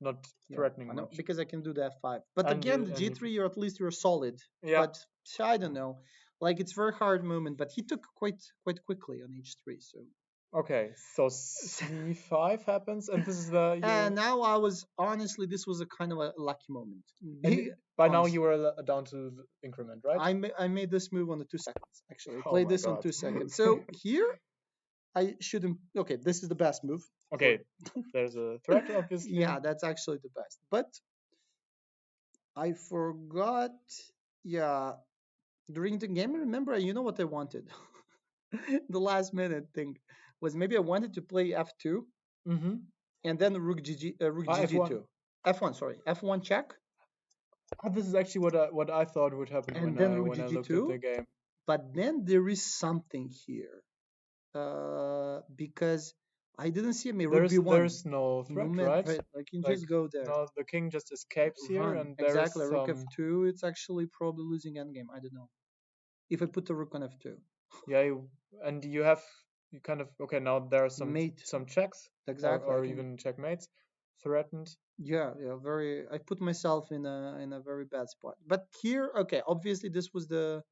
[SPEAKER 1] not threatening
[SPEAKER 2] I know,
[SPEAKER 1] much.
[SPEAKER 2] because I can do the F5. But
[SPEAKER 1] And
[SPEAKER 2] again,
[SPEAKER 1] you-
[SPEAKER 2] the
[SPEAKER 1] and
[SPEAKER 2] G3, you're at least you're solid.
[SPEAKER 1] Yeah.
[SPEAKER 2] But I don't know. Like it's very hard moment, but he took quite quickly on H3. So
[SPEAKER 1] Okay, so C5 happens, and this is the.
[SPEAKER 2] and now I was honestly, this was a kind of a lucky moment.
[SPEAKER 1] And by now
[SPEAKER 2] Honestly.
[SPEAKER 1] you were down to the increment, right?
[SPEAKER 2] I made this move on the 2 seconds. Actually, I
[SPEAKER 1] Oh
[SPEAKER 2] played
[SPEAKER 1] my
[SPEAKER 2] this on
[SPEAKER 1] God.
[SPEAKER 2] 2 seconds. So here, I shouldn't. Okay, this is the best move.
[SPEAKER 1] Okay, there's a threat, obviously.
[SPEAKER 2] Yeah, that's actually the best. But I forgot. Yeah, during the game, remember, you know what I wanted? The last minute thing was maybe I wanted to play F2
[SPEAKER 1] Mm-hmm.
[SPEAKER 2] and then rook GG2. F1, sorry, F1 check.
[SPEAKER 1] This is actually what I thought would happen
[SPEAKER 2] And
[SPEAKER 1] when
[SPEAKER 2] then
[SPEAKER 1] I
[SPEAKER 2] rook
[SPEAKER 1] when I looked
[SPEAKER 2] GG2.
[SPEAKER 1] at the game.
[SPEAKER 2] But then there is something here, because I didn't see a rook B1.
[SPEAKER 1] There's no threat, right?
[SPEAKER 2] I can just go there.
[SPEAKER 1] No, the king just escapes here, and there's
[SPEAKER 2] exactly rook
[SPEAKER 1] some.
[SPEAKER 2] F2. It's actually probably losing endgame. I don't know if I put the rook on F2.
[SPEAKER 1] Yeah, and you have you kind of okay. Now there are some checks,
[SPEAKER 2] Exactly,
[SPEAKER 1] or even checkmates threatened.
[SPEAKER 2] Yeah, very. I put myself in a very bad spot. But here, okay, obviously this was the.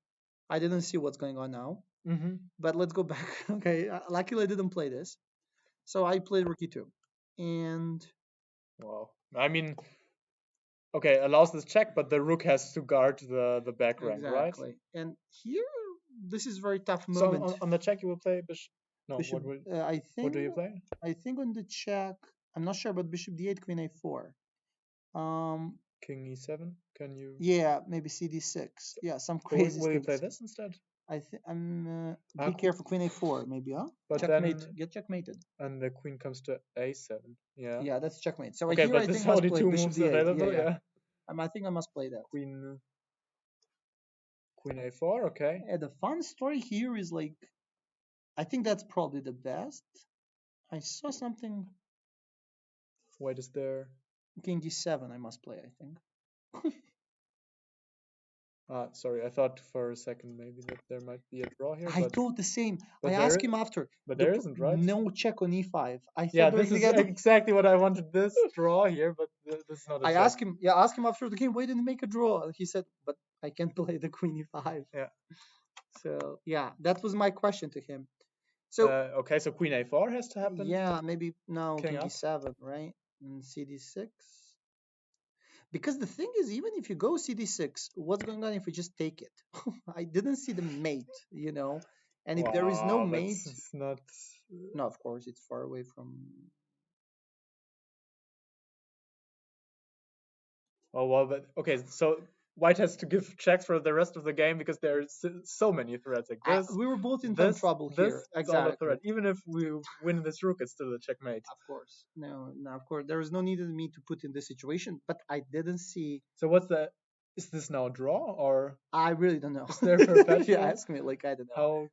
[SPEAKER 2] I didn't see what's going on now.
[SPEAKER 1] Mm-hmm.
[SPEAKER 2] But let's go back. Okay, luckily I didn't play this, so I played rook e2, and.
[SPEAKER 1] Wow. I mean, okay, allows this check, but the rook has to guard the back rank, right?
[SPEAKER 2] Exactly. And here, this is very tough
[SPEAKER 1] So
[SPEAKER 2] moment.
[SPEAKER 1] on the check you will play bishop. No,
[SPEAKER 2] Bishop,
[SPEAKER 1] what
[SPEAKER 2] I think.
[SPEAKER 1] what do you play?
[SPEAKER 2] I think on the check, I'm not sure, but bishop d8, queen a4.
[SPEAKER 1] King e7. Can you?
[SPEAKER 2] Yeah, maybe cd6. Yeah, some crazy.
[SPEAKER 1] Will you play this instead?
[SPEAKER 2] I think be careful, queen a4, maybe, huh?
[SPEAKER 1] But
[SPEAKER 2] Checkmate.
[SPEAKER 1] then
[SPEAKER 2] Get checkmated.
[SPEAKER 1] and the queen comes to a7. Yeah.
[SPEAKER 2] Yeah, that's checkmate. So
[SPEAKER 1] Okay,
[SPEAKER 2] here
[SPEAKER 1] but
[SPEAKER 2] I
[SPEAKER 1] this
[SPEAKER 2] think
[SPEAKER 1] is
[SPEAKER 2] I must
[SPEAKER 1] only
[SPEAKER 2] play
[SPEAKER 1] two
[SPEAKER 2] bishop
[SPEAKER 1] moves
[SPEAKER 2] d8.
[SPEAKER 1] available. Yeah.
[SPEAKER 2] I think I must play that.
[SPEAKER 1] Queen a4. Okay.
[SPEAKER 2] The fun story here is like, I think that's probably the best. I saw something.
[SPEAKER 1] White is there.
[SPEAKER 2] King d7. I must play, I think.
[SPEAKER 1] Sorry, I thought for a second maybe that there might be a draw here.
[SPEAKER 2] I thought the same.
[SPEAKER 1] but
[SPEAKER 2] I asked him after.
[SPEAKER 1] But there isn't, right?
[SPEAKER 2] No check on e5. I thought
[SPEAKER 1] Yeah, this is exactly what I wanted. This draw here, but this is not.
[SPEAKER 2] I asked him. Yeah, ask him after the game. Why didn't make a draw? He said, "But I can't play the queen e5."
[SPEAKER 1] Yeah.
[SPEAKER 2] So yeah, that was my question to him. So
[SPEAKER 1] okay, so queen a4 has to happen.
[SPEAKER 2] Yeah, maybe now
[SPEAKER 1] King
[SPEAKER 2] king d7, right? And cd6. Because the thing is, even if you go cd6, what's going on if we just take it? I didn't see the mate, you know. And if there is no mate,
[SPEAKER 1] it's not.
[SPEAKER 2] No, of course it's far away from.
[SPEAKER 1] Oh well, but okay. So White has to give checks for the rest of the game because there's so many threats like this.
[SPEAKER 2] We were both in some trouble here.
[SPEAKER 1] Exactly. Threat. Even if we win this rook, it's still a checkmate.
[SPEAKER 2] Of course. No, of course. There is no need of me to put in this situation, but I didn't see.
[SPEAKER 1] So what's the? Is this now a draw or?
[SPEAKER 2] I really don't know.
[SPEAKER 1] Is there perpetual?
[SPEAKER 2] If you ask me, like I don't know.
[SPEAKER 1] How?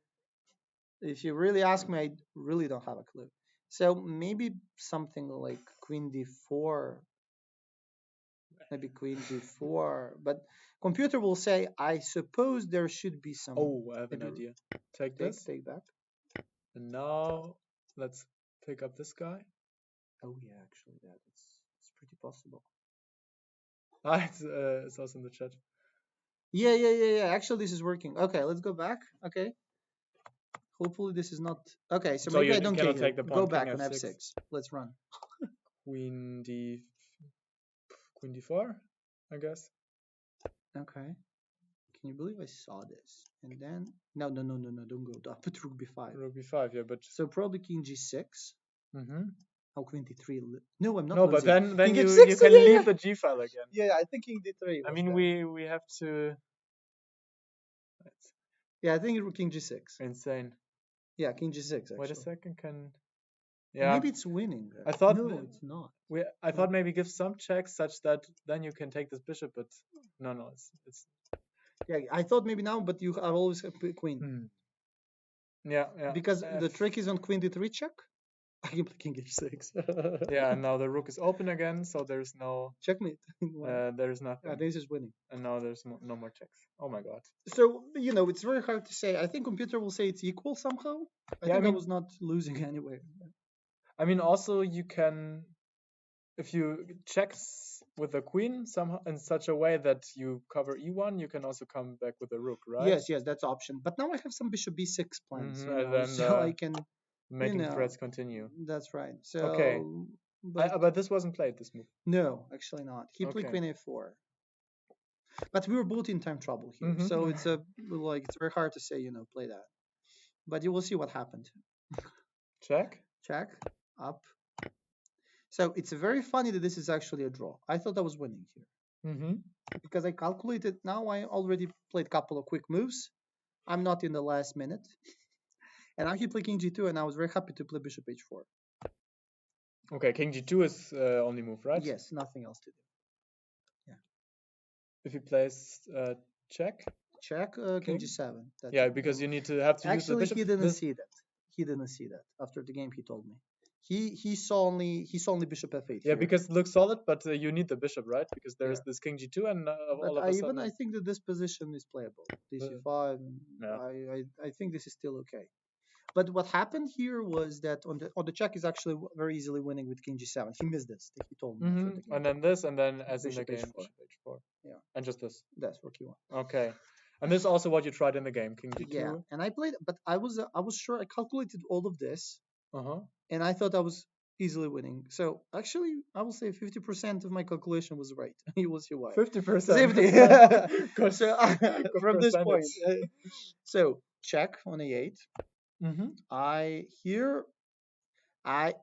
[SPEAKER 2] If you really ask me, I really don't have a clue. So maybe something like queen d4. Maybe queen d4, but computer will say, I suppose there should be some.
[SPEAKER 1] Oh, I have an idea. Take this.
[SPEAKER 2] Take back.
[SPEAKER 1] And now let's pick up this guy.
[SPEAKER 2] Oh yeah, actually, it's pretty possible.
[SPEAKER 1] It's also in the chat.
[SPEAKER 2] Yeah. Actually, this is working. Okay, let's go back. Okay. Hopefully this is not. Okay, so maybe I don't take the pawn. Go back on f6. Let's run.
[SPEAKER 1] Queen d4, I guess.
[SPEAKER 2] Okay. Can you believe I saw this? And then no, don't go. I put rook b5.
[SPEAKER 1] Rook b5, yeah, but
[SPEAKER 2] So probably king g6.
[SPEAKER 1] mm-hmm.
[SPEAKER 2] Oh, queen d3. No, I'm not
[SPEAKER 1] No,
[SPEAKER 2] losing.
[SPEAKER 1] but then
[SPEAKER 2] King
[SPEAKER 1] you
[SPEAKER 2] h6,
[SPEAKER 1] can
[SPEAKER 2] yeah,
[SPEAKER 1] leave
[SPEAKER 2] yeah.
[SPEAKER 1] the g file again.
[SPEAKER 2] Yeah, I think king d3.
[SPEAKER 1] I
[SPEAKER 2] was
[SPEAKER 1] mean,
[SPEAKER 2] the-
[SPEAKER 1] we have to. It's
[SPEAKER 2] Yeah, I think king g6.
[SPEAKER 1] insane.
[SPEAKER 2] Yeah, king g6 actually.
[SPEAKER 1] Wait a second, can
[SPEAKER 2] Maybe it's winning.
[SPEAKER 1] I thought
[SPEAKER 2] no, it's not.
[SPEAKER 1] I thought maybe give some checks such that then you can take this bishop, but no, it's
[SPEAKER 2] Yeah, I thought maybe now, but you have always have queen.
[SPEAKER 1] yeah.
[SPEAKER 2] Because the trick is on queen d3 check. I can play king h6.
[SPEAKER 1] Yeah, and now the rook is open again, so there's no
[SPEAKER 2] Checkmate.
[SPEAKER 1] there's nothing,
[SPEAKER 2] This is winning.
[SPEAKER 1] and now there's no more checks. Oh my god.
[SPEAKER 2] So it's very hard to say. I think computer will say it's equal somehow. I think I was not losing anyway.
[SPEAKER 1] I mean, also you can, if you check with the queen somehow in such a way that you cover e1, you can also come back with the rook, right?
[SPEAKER 2] Yes, that's option. But now I have some bishop b6 plans,
[SPEAKER 1] and then
[SPEAKER 2] so I can
[SPEAKER 1] making threats continue.
[SPEAKER 2] That's right. So
[SPEAKER 1] okay, but this wasn't played, this move.
[SPEAKER 2] No, actually not. He played queen a4. But we were both in time trouble here, so it's it's very hard to say play that. But you will see what happened.
[SPEAKER 1] Check
[SPEAKER 2] up. So it's very funny that this is actually a draw. I thought I was winning here because I calculated. Now I already played a couple of quick moves. I'm not in the last minute, and now he played king g2, and I was very happy to play bishop h4.
[SPEAKER 1] Okay, king g2 is only move, right?
[SPEAKER 2] Yes, nothing else to do. Yeah.
[SPEAKER 1] If he plays check
[SPEAKER 2] king g7.
[SPEAKER 1] Yeah, because you need to have to use the bishop.
[SPEAKER 2] He didn't see that. He didn't see that. After the game, he told me. He saw only bishop f8.
[SPEAKER 1] Yeah,
[SPEAKER 2] here.
[SPEAKER 1] because it looks solid, but you need the bishop, right? Because there's this king g2, and all of a sudden.
[SPEAKER 2] I think that this position is playable. dc5. I think this is still okay. But what happened here was that on the check is actually very easily winning with king g7. He missed this. He told me. After the game.
[SPEAKER 1] And then this, and then as
[SPEAKER 2] bishop
[SPEAKER 1] in the game,
[SPEAKER 2] h4.
[SPEAKER 1] bishop h4.
[SPEAKER 2] Yeah.
[SPEAKER 1] And just this.
[SPEAKER 2] That's what you want.
[SPEAKER 1] Okay. And this is also what you tried in the game, king g2.
[SPEAKER 2] Yeah. And I played, but I was sure I calculated all of this. And I thought I was easily winning. So actually, I will say 50% of my calculation was right. You will see why.
[SPEAKER 1] 50%.
[SPEAKER 2] 50. So from this point, so check on a8.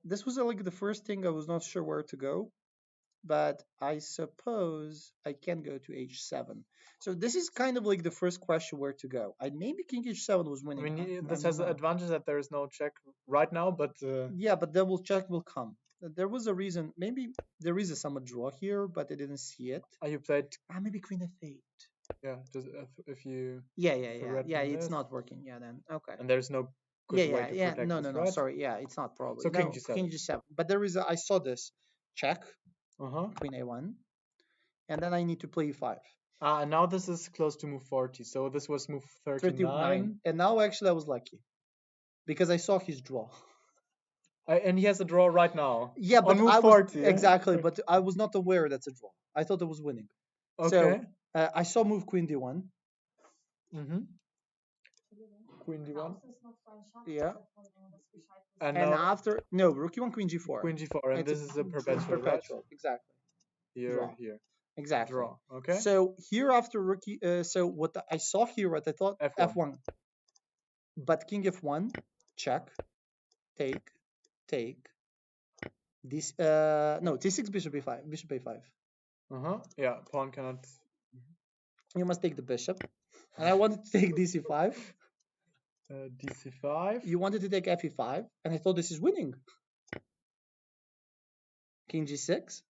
[SPEAKER 2] This was like the first thing. I was not sure where to go, but I suppose I can go to h7. So this is kind of like the first question where to go. Maybe king h7 was winning.
[SPEAKER 1] I mean, this has the advantage that there is no check right now, but
[SPEAKER 2] yeah, but the check will come. There was a reason. Maybe there is some draw here, but I didn't see it.
[SPEAKER 1] You played
[SPEAKER 2] maybe queen f8.
[SPEAKER 1] Yeah, just if you
[SPEAKER 2] yeah, it's not working. Yeah, then okay.
[SPEAKER 1] And there's no good way to protect
[SPEAKER 2] no,
[SPEAKER 1] this,
[SPEAKER 2] no,
[SPEAKER 1] right?
[SPEAKER 2] sorry. Yeah, it's not probably.
[SPEAKER 1] So king g7.
[SPEAKER 2] King g7. But there is I saw this check. Queen a1, and then I need to play e5.
[SPEAKER 1] And now this is close to move 40. So this was move 39.
[SPEAKER 2] And now actually I was lucky because I saw his draw.
[SPEAKER 1] And he has a draw right now.
[SPEAKER 2] Yeah, but
[SPEAKER 1] on move 40.
[SPEAKER 2] Exactly, but I was not aware that's a draw. I thought it was winning.
[SPEAKER 1] Okay.
[SPEAKER 2] So I saw move queen d1.
[SPEAKER 1] Queen d1.
[SPEAKER 2] Yeah.
[SPEAKER 1] And
[SPEAKER 2] after rook e1, queen g4.
[SPEAKER 1] Queen g4, and this is a perpetual, right?
[SPEAKER 2] Exactly.
[SPEAKER 1] Here.
[SPEAKER 2] Exactly.
[SPEAKER 1] Draw. Okay.
[SPEAKER 2] So here after rook, so what I saw here, what I thought f1. But king f1, check, take. This no d6 bishop e5, bishop a5.
[SPEAKER 1] Yeah, pawn cannot.
[SPEAKER 2] You must take the bishop, and I wanted to take dc5.
[SPEAKER 1] dc5.
[SPEAKER 2] You wanted to take fe5, and I thought this is winning. King g6.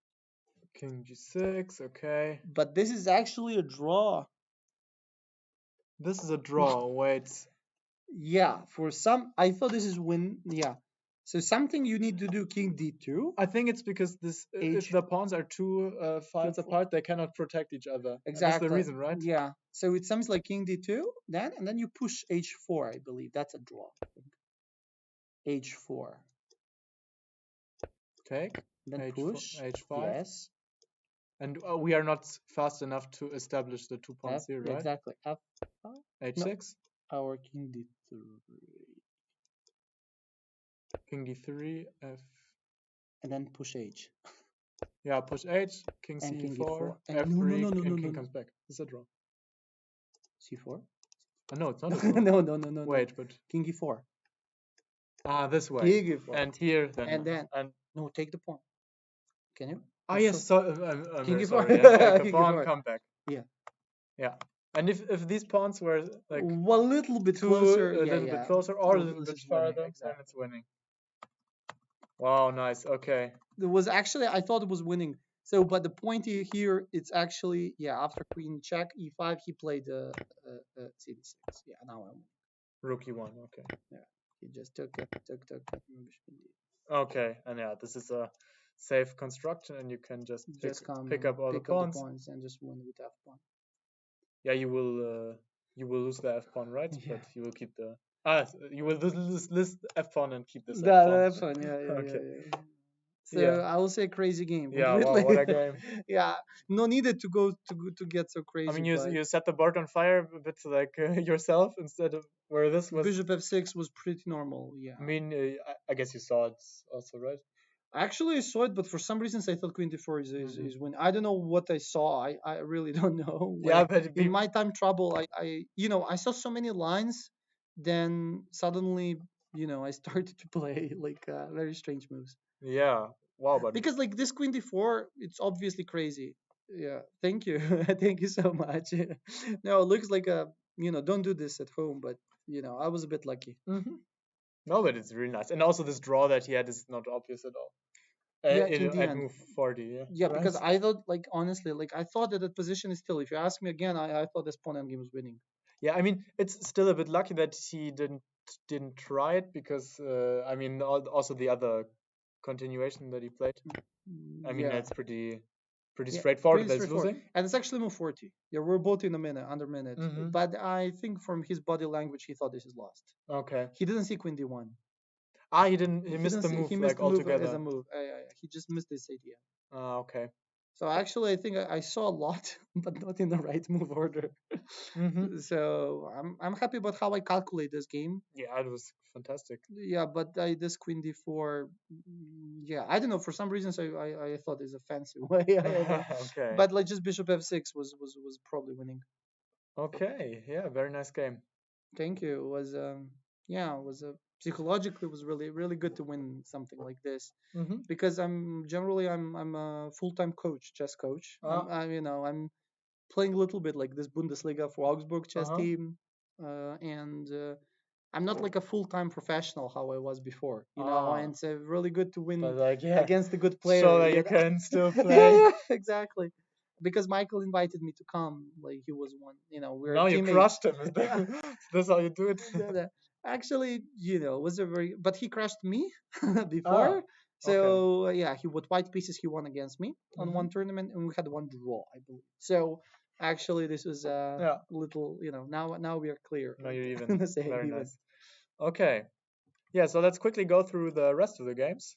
[SPEAKER 1] King g6, okay.
[SPEAKER 2] But this is actually a draw.
[SPEAKER 1] This is a draw. Wait.
[SPEAKER 2] Yeah, for some, I thought this is win. Yeah. So something you need to do king d2.
[SPEAKER 1] I think it's because this if the pawns are two files apart, they cannot protect each other.
[SPEAKER 2] Exactly.
[SPEAKER 1] That's the reason, right?
[SPEAKER 2] Yeah. So it sounds like king d2, and then you push h4, I believe. That's a draw. h4.
[SPEAKER 1] Take.
[SPEAKER 2] Then push.
[SPEAKER 1] h5.
[SPEAKER 2] Yes.
[SPEAKER 1] And we are not fast enough to establish the 2 pawns here, right?
[SPEAKER 2] Exactly.
[SPEAKER 1] h6.
[SPEAKER 2] No. Our king d3.
[SPEAKER 1] King d3, f.
[SPEAKER 2] And then push h.
[SPEAKER 1] Yeah, push h, king
[SPEAKER 2] and king
[SPEAKER 1] c4,
[SPEAKER 2] e4. And
[SPEAKER 1] f3, and king comes back. This is a draw.
[SPEAKER 2] c4.
[SPEAKER 1] No, it's not a draw.
[SPEAKER 2] No.
[SPEAKER 1] Wait, but
[SPEAKER 2] king e4.
[SPEAKER 1] this way.
[SPEAKER 2] King e4.
[SPEAKER 1] And here then.
[SPEAKER 2] And then no, take the pawn. Can you?
[SPEAKER 1] Ah, yes. So I'm
[SPEAKER 2] king
[SPEAKER 1] very
[SPEAKER 2] e4.
[SPEAKER 1] sorry. Yeah, take the
[SPEAKER 2] King
[SPEAKER 1] pawn,
[SPEAKER 2] e4.
[SPEAKER 1] come back.
[SPEAKER 2] Yeah.
[SPEAKER 1] Yeah. And if these pawns were like
[SPEAKER 2] a little bit closer,
[SPEAKER 1] a little bit closer, or a little bit farther,
[SPEAKER 2] exactly.
[SPEAKER 1] then it's winning. Wow, nice. Okay.
[SPEAKER 2] It was actually, I thought it was winning. So, but the point here, it's actually, after queen check e5, he played cd6. Yeah, now I'm.
[SPEAKER 1] Rook e1. Okay.
[SPEAKER 2] Yeah, he just took.
[SPEAKER 1] Okay, and this is a safe construction, and you can just pick up all the pawns
[SPEAKER 2] and just win with f pawn.
[SPEAKER 1] Yeah, you will lose the f pawn, right?
[SPEAKER 2] Yeah.
[SPEAKER 1] But you will keep the you will lose this f pawn and keep this
[SPEAKER 2] f pawn. Yeah.
[SPEAKER 1] Okay.
[SPEAKER 2] Yeah. So I will say crazy game.
[SPEAKER 1] Yeah, wow, what a game.
[SPEAKER 2] Yeah, no needed to go to get so crazy.
[SPEAKER 1] I mean, you set the board on fire a bit like yourself instead of where this was.
[SPEAKER 2] Bishop f6 was pretty normal. Yeah.
[SPEAKER 1] I mean, I guess you saw it also, right?
[SPEAKER 2] Actually, I saw it, but for some reasons I thought queen d4 is win. I don't know what I saw. I really don't know.
[SPEAKER 1] Yeah, but
[SPEAKER 2] in my time trouble, I saw so many lines, then suddenly I started to play like very strange moves.
[SPEAKER 1] Yeah. Wow, but
[SPEAKER 2] because like this queen d4, it's obviously crazy. Yeah, thank you, thank you so much. No, it looks like don't do this at home, but I was a bit lucky.
[SPEAKER 1] No, but it's really nice, and also this draw that he had is not obvious at all. At move 40,
[SPEAKER 2] yeah, right? Because I thought, like, honestly, like I thought that position is still. If you ask me again, I thought this pawn endgame was winning.
[SPEAKER 1] Yeah, I mean, it's still a bit lucky that he didn't try it because I mean, also the other continuation that he played. I mean, that's pretty straightforward. That's losing,
[SPEAKER 2] and it's actually move 40. Yeah, we're both in under minute. But I think from his body language, he thought this is lost.
[SPEAKER 1] Okay.
[SPEAKER 2] He didn't see queen d1.
[SPEAKER 1] He didn't. He missed the move. He missed the move altogether.
[SPEAKER 2] As a move. He just missed this idea.
[SPEAKER 1] Okay.
[SPEAKER 2] So actually, I think I saw a lot, but not in the right move order. So I'm happy about how I calculate this game.
[SPEAKER 1] Yeah, it was fantastic.
[SPEAKER 2] Yeah, but this queen d4, yeah, I don't know. For some reasons, I thought it's a fancy way.
[SPEAKER 1] Okay.
[SPEAKER 2] But like just bishop f6 was probably winning.
[SPEAKER 1] Okay. Yeah, very nice game.
[SPEAKER 2] Thank you. It was it was psychologically it was really good to win something like this because I'm a full-time coach, chess coach. I'm playing a little bit like this Bundesliga for Augsburg chess team, and I'm not like a full-time professional how I was before. And it's really good to win against a good player,
[SPEAKER 1] so that you can still play.
[SPEAKER 2] Exactly. Because Michael invited me to come, like he was one. We're
[SPEAKER 1] now
[SPEAKER 2] teammates.
[SPEAKER 1] You crushed him. That's how you do it.
[SPEAKER 2] Actually, it was a very, but he crushed me before. So he with white pieces he won against me on one tournament, and we had one draw, I believe. So actually, this was a little, now we are clear.
[SPEAKER 1] Now you're even. Very nice. Okay, yeah. So let's quickly go through the rest of the games.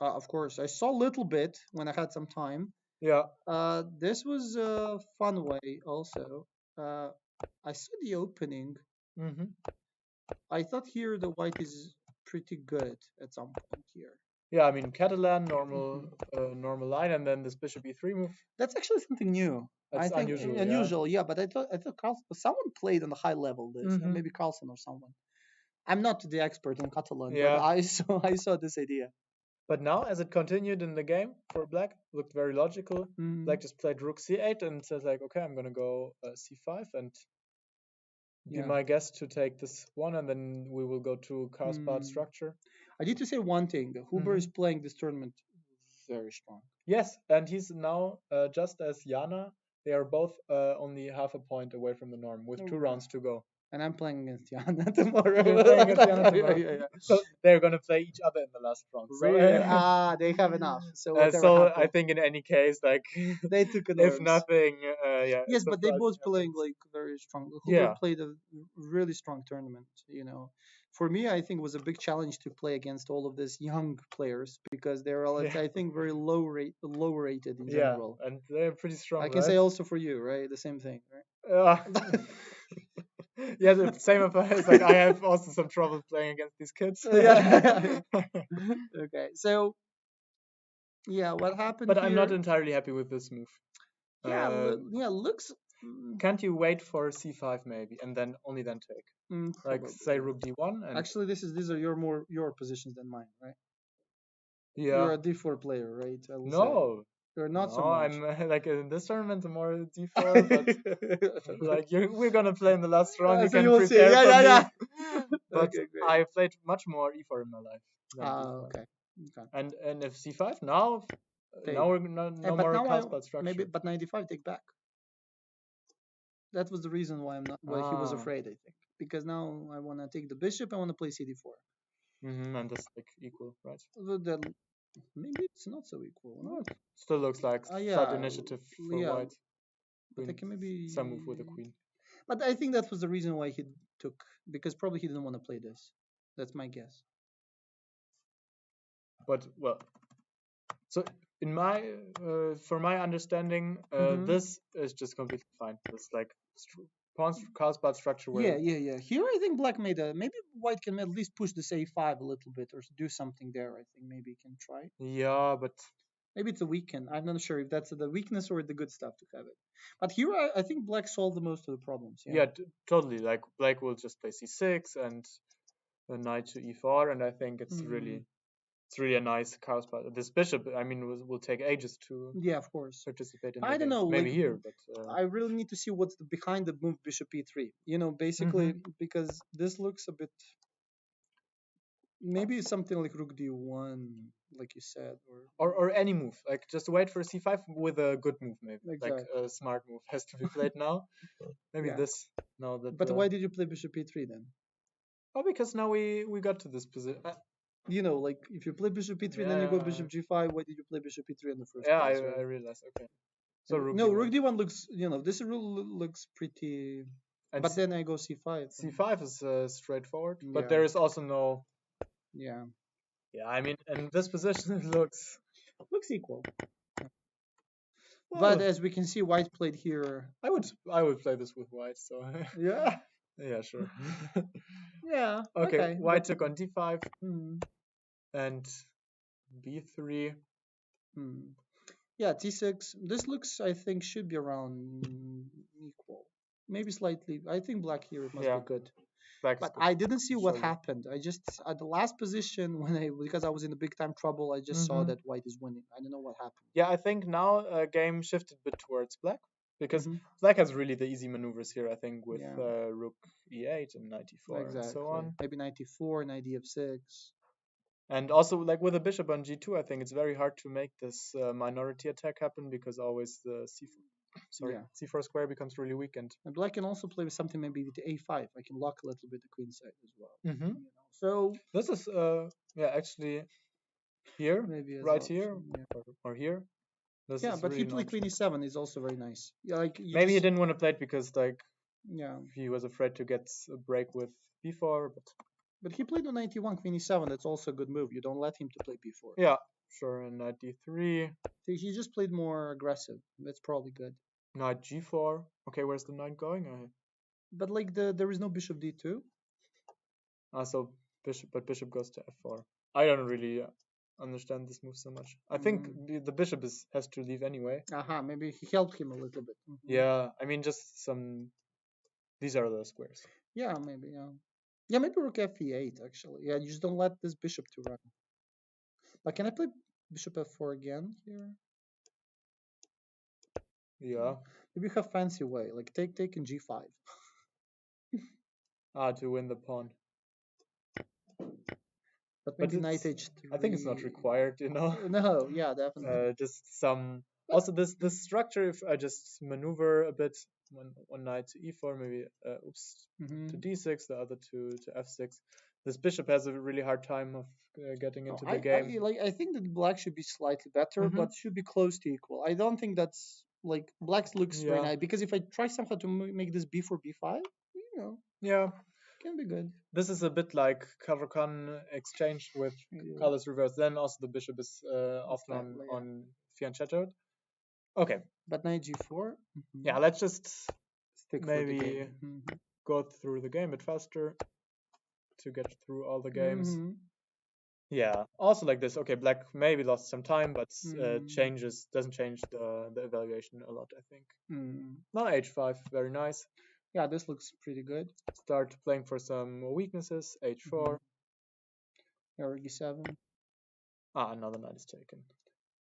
[SPEAKER 2] Of course, I saw a little bit when I had some time.
[SPEAKER 1] Yeah.
[SPEAKER 2] This was a fun way also. I saw the opening. I thought here the white is pretty good at some point here.
[SPEAKER 1] Yeah, I mean Catalan normal line, and then this bishop e3 move.
[SPEAKER 2] That's actually something new.
[SPEAKER 1] That's
[SPEAKER 2] unusual. Yeah, but I thought someone played on the high level this, maybe Carlsen or someone. I'm not the expert in Catalan, but I saw this idea.
[SPEAKER 1] But now, as it continued in the game for Black, looked very logical. Black just played rook c8 and says like, okay, I'm gonna go c5 and be my guest to take this one, and then we will go to Karlsbad structure. I
[SPEAKER 2] need to say one thing: Huber is playing this tournament very strong.
[SPEAKER 1] Yes, and he's now just as Jana. They are both only half a point away from the norm with 2 rounds to go.
[SPEAKER 2] And I'm playing against Jana tomorrow.
[SPEAKER 1] So they're going to play each other in the last round.
[SPEAKER 2] So, they have enough. So
[SPEAKER 1] I think in any case, like
[SPEAKER 2] they took it.
[SPEAKER 1] If nothing,
[SPEAKER 2] Yes, but they both playing like very strong. Huber played a really strong tournament. For me, I think it was a big challenge to play against all of these young players because they're all, I think, very low rated in general.
[SPEAKER 1] Yeah, and they're pretty strong.
[SPEAKER 2] I can say also for you, right? The same thing, right?
[SPEAKER 1] Yeah, the same applies. Like I have also some trouble playing against these kids.
[SPEAKER 2] Okay, so Yeah, what happened
[SPEAKER 1] But
[SPEAKER 2] here?
[SPEAKER 1] I'm not entirely happy with this move.
[SPEAKER 2] Yeah, looks.
[SPEAKER 1] Can't you wait for c5 maybe, and then only then take? Like say rook d1 and
[SPEAKER 2] actually these are your positions than mine, right?
[SPEAKER 1] yeah.
[SPEAKER 2] You're a d4 player, right? I will
[SPEAKER 1] No.
[SPEAKER 2] say. You're not so much.
[SPEAKER 1] I'm like in this tournament more d4, but like we're gonna play in the last round. You
[SPEAKER 2] so
[SPEAKER 1] can
[SPEAKER 2] you will see.
[SPEAKER 1] prepare for me.
[SPEAKER 2] Yeah.
[SPEAKER 1] But
[SPEAKER 2] Okay, great.
[SPEAKER 1] I played much more e4 in my life than d5.
[SPEAKER 2] Okay.
[SPEAKER 1] And if c5 now we're no
[SPEAKER 2] but
[SPEAKER 1] more
[SPEAKER 2] now
[SPEAKER 1] Carlsbad structure.
[SPEAKER 2] maybe, but knight d5 take back. That was the reason why he was afraid, I think, because now I want to take the bishop. I want to play cd4.
[SPEAKER 1] And that's like equal, right?
[SPEAKER 2] Then maybe it's not so equal.
[SPEAKER 1] No, it still looks like slight initiative for white.
[SPEAKER 2] But they can maybe
[SPEAKER 1] some move with the queen.
[SPEAKER 2] But I think that was the reason why he took, because probably he didn't want to play this. That's my guess.
[SPEAKER 1] But well, so in my for my understanding, this is just completely fine. It's like pawn Carlsbad structure. Where
[SPEAKER 2] yeah. Here I think black made a, maybe white can at least push this a5 a little bit or do something there. I think maybe he can try.
[SPEAKER 1] Yeah, but
[SPEAKER 2] maybe it's a weekend. I'm not sure if that's the weakness or the good stuff to have it. But here I think black solved the most of the problems.
[SPEAKER 1] Yeah, totally. Like black will just play c6 and a knight to e4, and I think it's really a nice Carlsbad. This bishop, I mean, will take ages to
[SPEAKER 2] of course
[SPEAKER 1] participate in.
[SPEAKER 2] I don't know,
[SPEAKER 1] maybe
[SPEAKER 2] like,
[SPEAKER 1] here, but
[SPEAKER 2] I really need to see what's behind the move bishop e3. You know, basically because this looks a bit. Maybe something like rook d1, like you said,
[SPEAKER 1] or any move. Like just wait for c5 with a good move, maybe.
[SPEAKER 2] Exactly.
[SPEAKER 1] Like a smart move has to be played now. Maybe this. No, that.
[SPEAKER 2] But why did you play bishop e3 then?
[SPEAKER 1] Oh, because now we got to this position.
[SPEAKER 2] You know, like if you play bishop e3, then you go bishop g5. Why did you play bishop e3 in the first
[SPEAKER 1] place?
[SPEAKER 2] Yeah,
[SPEAKER 1] I realized. Okay. So rook
[SPEAKER 2] no,
[SPEAKER 1] d1.
[SPEAKER 2] rook d1 looks. You know, this rule looks pretty. But then I go c5.
[SPEAKER 1] c5 is straightforward, but there is also no.
[SPEAKER 2] Yeah.
[SPEAKER 1] Yeah, I mean, in this position it looks
[SPEAKER 2] equal. But as we can see, white played here.
[SPEAKER 1] I would play this with white. So
[SPEAKER 2] yeah.
[SPEAKER 1] Yeah, sure.
[SPEAKER 2] Yeah.
[SPEAKER 1] Okay. White took on d5 and b3.
[SPEAKER 2] Yeah, t6. This looks, I think, should be around equal. Maybe slightly. I think black here must be good. But I didn't see what happened. I just at the last position because I was in a big time trouble, I just saw that white is winning. I don't know what happened.
[SPEAKER 1] Yeah, I think now game shifted a bit towards black because black has really the easy maneuvers here. I think with rook e8 and knight e4 and so on.
[SPEAKER 2] Maybe knight e4, knight e6.
[SPEAKER 1] And also, like with a bishop on g2, I think it's very hard to make this minority attack happen because always the c4 square becomes really weakened.
[SPEAKER 2] And black can also play with something maybe with the a5. I can lock a little bit the queen side as well. You know? So
[SPEAKER 1] this is actually here, maybe right here or here. This
[SPEAKER 2] but he played queen e7 is also very nice. Yeah, like
[SPEAKER 1] maybe he didn't want to play it because like he was afraid to get a break with b4,
[SPEAKER 2] but he played on knight e1, queen e7. That's also a good move. You don't let him to play b4.
[SPEAKER 1] Yeah, sure. And knight d3.
[SPEAKER 2] He just played more aggressive. That's probably good.
[SPEAKER 1] Knight g4. Okay, where's the knight going?
[SPEAKER 2] But like there is no bishop d2.
[SPEAKER 1] So bishop goes to f4. I don't really understand this move so much. I think the bishop has to leave anyway.
[SPEAKER 2] Maybe he helped him a little bit.
[SPEAKER 1] Yeah, I mean just some. These are the squares.
[SPEAKER 2] Yeah, maybe. Yeah, maybe rook f8 actually. Yeah, you just don't let this bishop to run. But can I play bishop f4 again here?
[SPEAKER 1] Yeah.
[SPEAKER 2] Maybe you have fancy way, like take in g5.
[SPEAKER 1] To win the pawn.
[SPEAKER 2] But maybe knight h3.
[SPEAKER 1] I think it's not required, you know.
[SPEAKER 2] No, yeah, definitely.
[SPEAKER 1] Just some. Also, this structure, if I just maneuver a bit, one knight to e4, maybe to d6, the other to f6. This bishop has a really hard time of getting into the game.
[SPEAKER 2] I think that black should be slightly better, but should be close to equal. I don't think that's like black looks very nice because if I try somehow to make this b4 b5, you know. Yeah. Can be good.
[SPEAKER 1] This is a bit like Caro-Kann exchanged with colors reversed. Then also the bishop is often on fianchettoed. Okay.
[SPEAKER 2] But knight g4?
[SPEAKER 1] Yeah, let's just maybe go through the game a bit faster to get through all the games. Yeah. Also like this. Okay, black maybe lost some time, but doesn't change the evaluation a lot, I think. Now h5, very nice.
[SPEAKER 2] Yeah, this looks pretty good.
[SPEAKER 1] Start playing for some weaknesses. h4.
[SPEAKER 2] Here, e7.
[SPEAKER 1] Another knight is taken.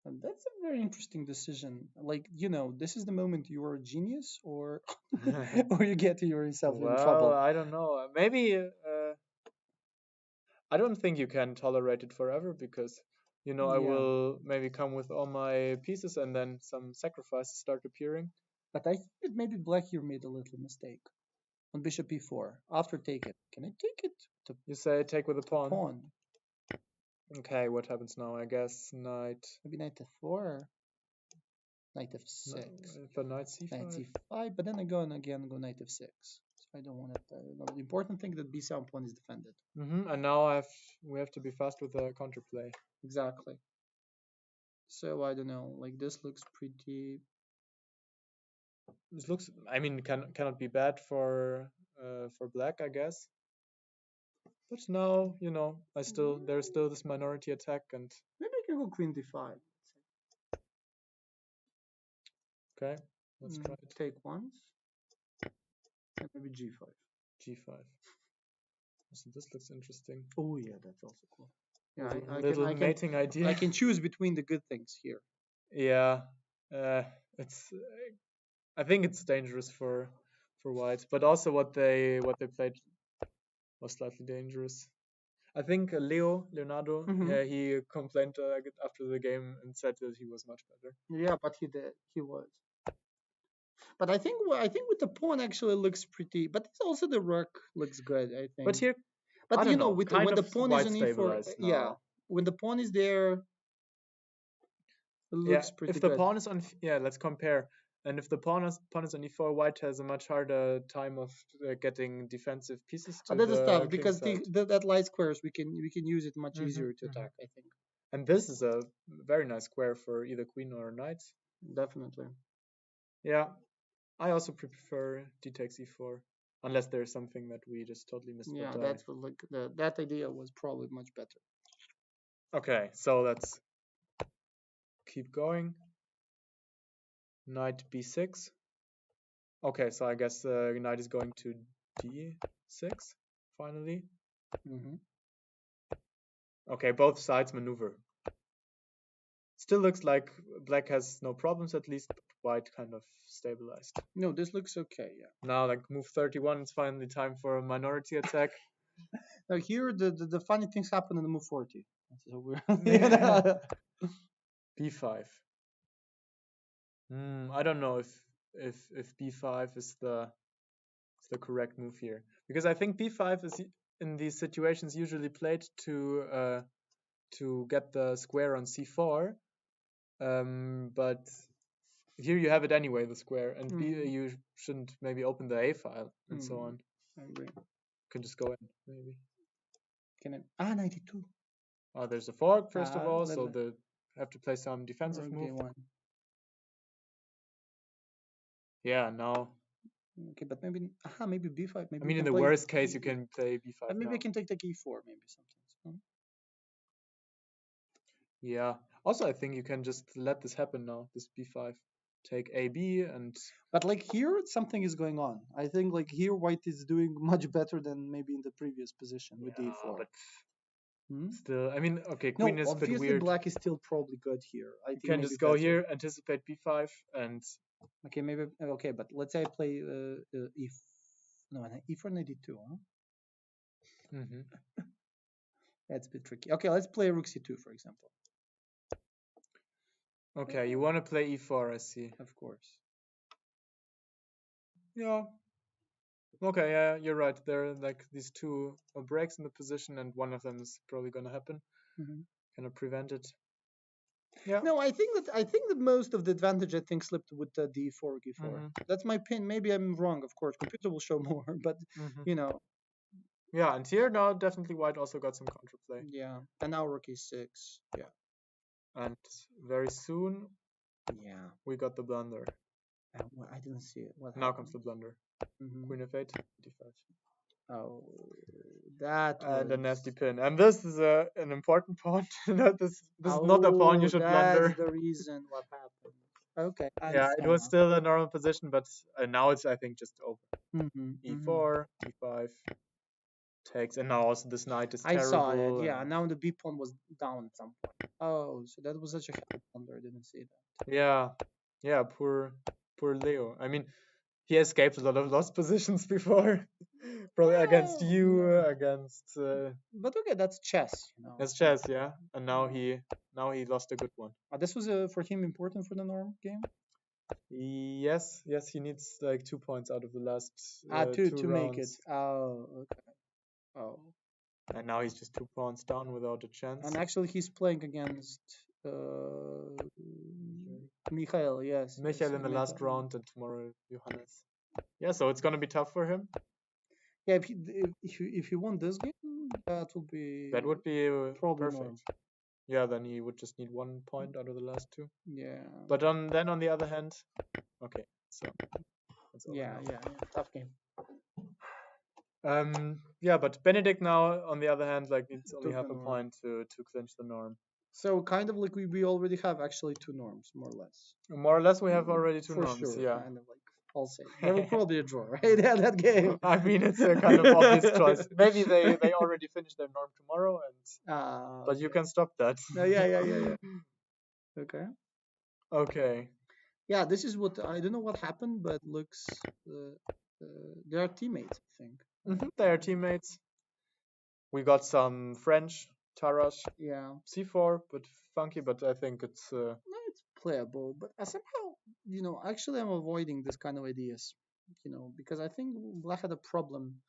[SPEAKER 2] And that's a very interesting decision. Like, this is the moment you are a genius, or or you get yourself in trouble.
[SPEAKER 1] Well, I don't know. Maybe I don't think you can tolerate it forever because, I will maybe come with all my pieces and then some sacrifices start appearing.
[SPEAKER 2] But I think that maybe black here made a little mistake. On bishop e4, after take it. Can I take it?
[SPEAKER 1] You say take with a pawn?
[SPEAKER 2] Pawn.
[SPEAKER 1] Okay, what happens now? I guess knight.
[SPEAKER 2] Maybe knight f4. Knight f6.
[SPEAKER 1] For knight c5.
[SPEAKER 2] Knight c5, but then I go knight f6. So I don't want it. The important thing that b7 pawn is defended.
[SPEAKER 1] And now we have to be fast with the counterplay.
[SPEAKER 2] Exactly. So I don't know. Like this looks pretty.
[SPEAKER 1] This looks. I mean, cannot be bad for black, I guess. But now, there's still this minority attack, and
[SPEAKER 2] maybe I can go queen d5.
[SPEAKER 1] Okay, let's try it.
[SPEAKER 2] Take once. And maybe g5.
[SPEAKER 1] G5. So this looks interesting.
[SPEAKER 2] Oh yeah, that's also cool. Yeah,
[SPEAKER 1] little mating idea.
[SPEAKER 2] I can choose between the good things here.
[SPEAKER 1] Yeah, it's. I think it's dangerous for white, but also what they played was slightly dangerous. I think Leonardo, he complained after the game and said that he was much better.
[SPEAKER 2] Yeah, but he did. He was. But I think with the pawn actually looks pretty. But also the rook looks good. I think.
[SPEAKER 1] But here,
[SPEAKER 2] but when the pawn is on e4, when the pawn is there, it looks pretty
[SPEAKER 1] good. If the pawn is on, let's compare. And if the pawn is on e4, white has a much harder time of getting defensive pieces to
[SPEAKER 2] that is tough because that light squares we can use it much easier to attack, I think.
[SPEAKER 1] And this is a very nice square for either queen or knight.
[SPEAKER 2] Definitely.
[SPEAKER 1] Yeah, I also prefer d takes e4, unless there's something that we just totally missed.
[SPEAKER 2] Yeah, that's like that idea was probably much better.
[SPEAKER 1] Okay, so let's keep going. Knight b6. Okay, so I guess knight is going to d6 finally. Okay, both sides maneuver. Still looks like black has no problems, at least, but white kind of stabilized.
[SPEAKER 2] No, this looks okay, yeah.
[SPEAKER 1] Now, like move 31, it's finally time for a minority attack.
[SPEAKER 2] Now here, the funny things happen in the move 40. So we're
[SPEAKER 1] b5. I don't know if b5 is the correct move here, because I think b5 is in these situations usually played to get the square on c4, but here you have it anyway, the square, and you shouldn't maybe open the a file and so on.
[SPEAKER 2] I agree.
[SPEAKER 1] You can just go in maybe.
[SPEAKER 2] Can I 92?
[SPEAKER 1] There's a fork first of all, so they have to play some defensive move. Yeah, now.
[SPEAKER 2] Okay, but maybe b5. Maybe
[SPEAKER 1] I mean, in the worst case, you can play b5.
[SPEAKER 2] But maybe I can take e4, maybe sometimes.
[SPEAKER 1] Yeah. Also, I think you can just let this happen now. This b5, take ab and.
[SPEAKER 2] But like here, something is going on. I think like here, white is doing much better than maybe in the previous position with d4.
[SPEAKER 1] But still, I mean, okay, queen is a bit weird.
[SPEAKER 2] Black is still probably good here. I think
[SPEAKER 1] you can just go here, anticipate b5, and.
[SPEAKER 2] Okay, maybe but let's say I play e4 92, huh? That's a bit tricky. Okay, let's play rook c2, for example.
[SPEAKER 1] Okay, you want to play e4, I see.
[SPEAKER 2] Of course.
[SPEAKER 1] Yeah. Okay, yeah, you're right. There are like these two breaks in the position, and one of them is probably going to happen. Cannot prevent it. Yeah.
[SPEAKER 2] No, I think that most of the advantage slipped with the d4 e4. That's my pin. Maybe I'm wrong. Of course, computer will show more, but
[SPEAKER 1] Yeah, and here now definitely white also got some counterplay.
[SPEAKER 2] Yeah, and now rook e6. Yeah.
[SPEAKER 1] And very soon.
[SPEAKER 2] Yeah.
[SPEAKER 1] We got the blunder.
[SPEAKER 2] I didn't see it.
[SPEAKER 1] Now comes the blunder. Queen f8, d5.
[SPEAKER 2] Oh, that
[SPEAKER 1] and a
[SPEAKER 2] was...
[SPEAKER 1] nasty pin. And this is an important pawn. This is not a pawn you should blunder.
[SPEAKER 2] That's the reason what happened. Okay, I
[SPEAKER 1] Yeah, it
[SPEAKER 2] understand
[SPEAKER 1] was
[SPEAKER 2] now.
[SPEAKER 1] still a normal position, but now it's, I think, just over.
[SPEAKER 2] Mm-hmm,
[SPEAKER 1] E4, E5 takes, and now also this knight is
[SPEAKER 2] I saw it.
[SPEAKER 1] terrible.
[SPEAKER 2] Yeah, now the B pawn was down at some point. Oh, so that was such a heavy blunder. I didn't see that.
[SPEAKER 1] Yeah, poor Leo. I mean, he escaped a lot of lost positions before, probably against
[SPEAKER 2] Well,
[SPEAKER 1] you,
[SPEAKER 2] yeah.
[SPEAKER 1] against.
[SPEAKER 2] But okay, that's chess, you know.
[SPEAKER 1] That's chess, yeah. And now he lost a good one.
[SPEAKER 2] This was for him important for the norm game.
[SPEAKER 1] Yes, he needs like 2 points out of the last
[SPEAKER 2] Two
[SPEAKER 1] two
[SPEAKER 2] to make it.
[SPEAKER 1] rounds.
[SPEAKER 2] Oh, okay. Oh,
[SPEAKER 1] And now he's just 2 pawns down without a chance.
[SPEAKER 2] and actually he's playing against Michael. Yes,
[SPEAKER 1] Michael in the last round, and tomorrow Johannes. Yeah, so it's gonna be tough for him.
[SPEAKER 2] Yeah, if he won this game, that would be
[SPEAKER 1] probably perfect.
[SPEAKER 2] norm.
[SPEAKER 1] Yeah, then he would just need 1 point out of the last 2.
[SPEAKER 2] Yeah.
[SPEAKER 1] But then on the other hand, okay, so that's over
[SPEAKER 2] Yeah,
[SPEAKER 1] now.
[SPEAKER 2] yeah, tough game.
[SPEAKER 1] Yeah, but Benedict now on the other hand, like, needs only
[SPEAKER 2] Took
[SPEAKER 1] half
[SPEAKER 2] the
[SPEAKER 1] a
[SPEAKER 2] norm.
[SPEAKER 1] point to clinch the norm.
[SPEAKER 2] So kind of like we already have actually 2 norms, more or less.
[SPEAKER 1] More or less, we have already 2
[SPEAKER 2] For
[SPEAKER 1] norms.
[SPEAKER 2] sure,
[SPEAKER 1] Yeah.
[SPEAKER 2] kind of like I'll say there will probably a draw, right? Yeah, that game.
[SPEAKER 1] I mean, it's a kind of obvious choice. Maybe they already finished their norm tomorrow, and but you can stop that.
[SPEAKER 2] Yeah. Okay.
[SPEAKER 1] Okay.
[SPEAKER 2] Yeah, this is what I don't know what happened, but looks they are teammates, I think.
[SPEAKER 1] They are teammates. We got some French Tarash.
[SPEAKER 2] Yeah.
[SPEAKER 1] C4, but funky. But I think it's
[SPEAKER 2] It's playable, but somehow, actually I'm avoiding this kind of ideas, because I think Black had a problem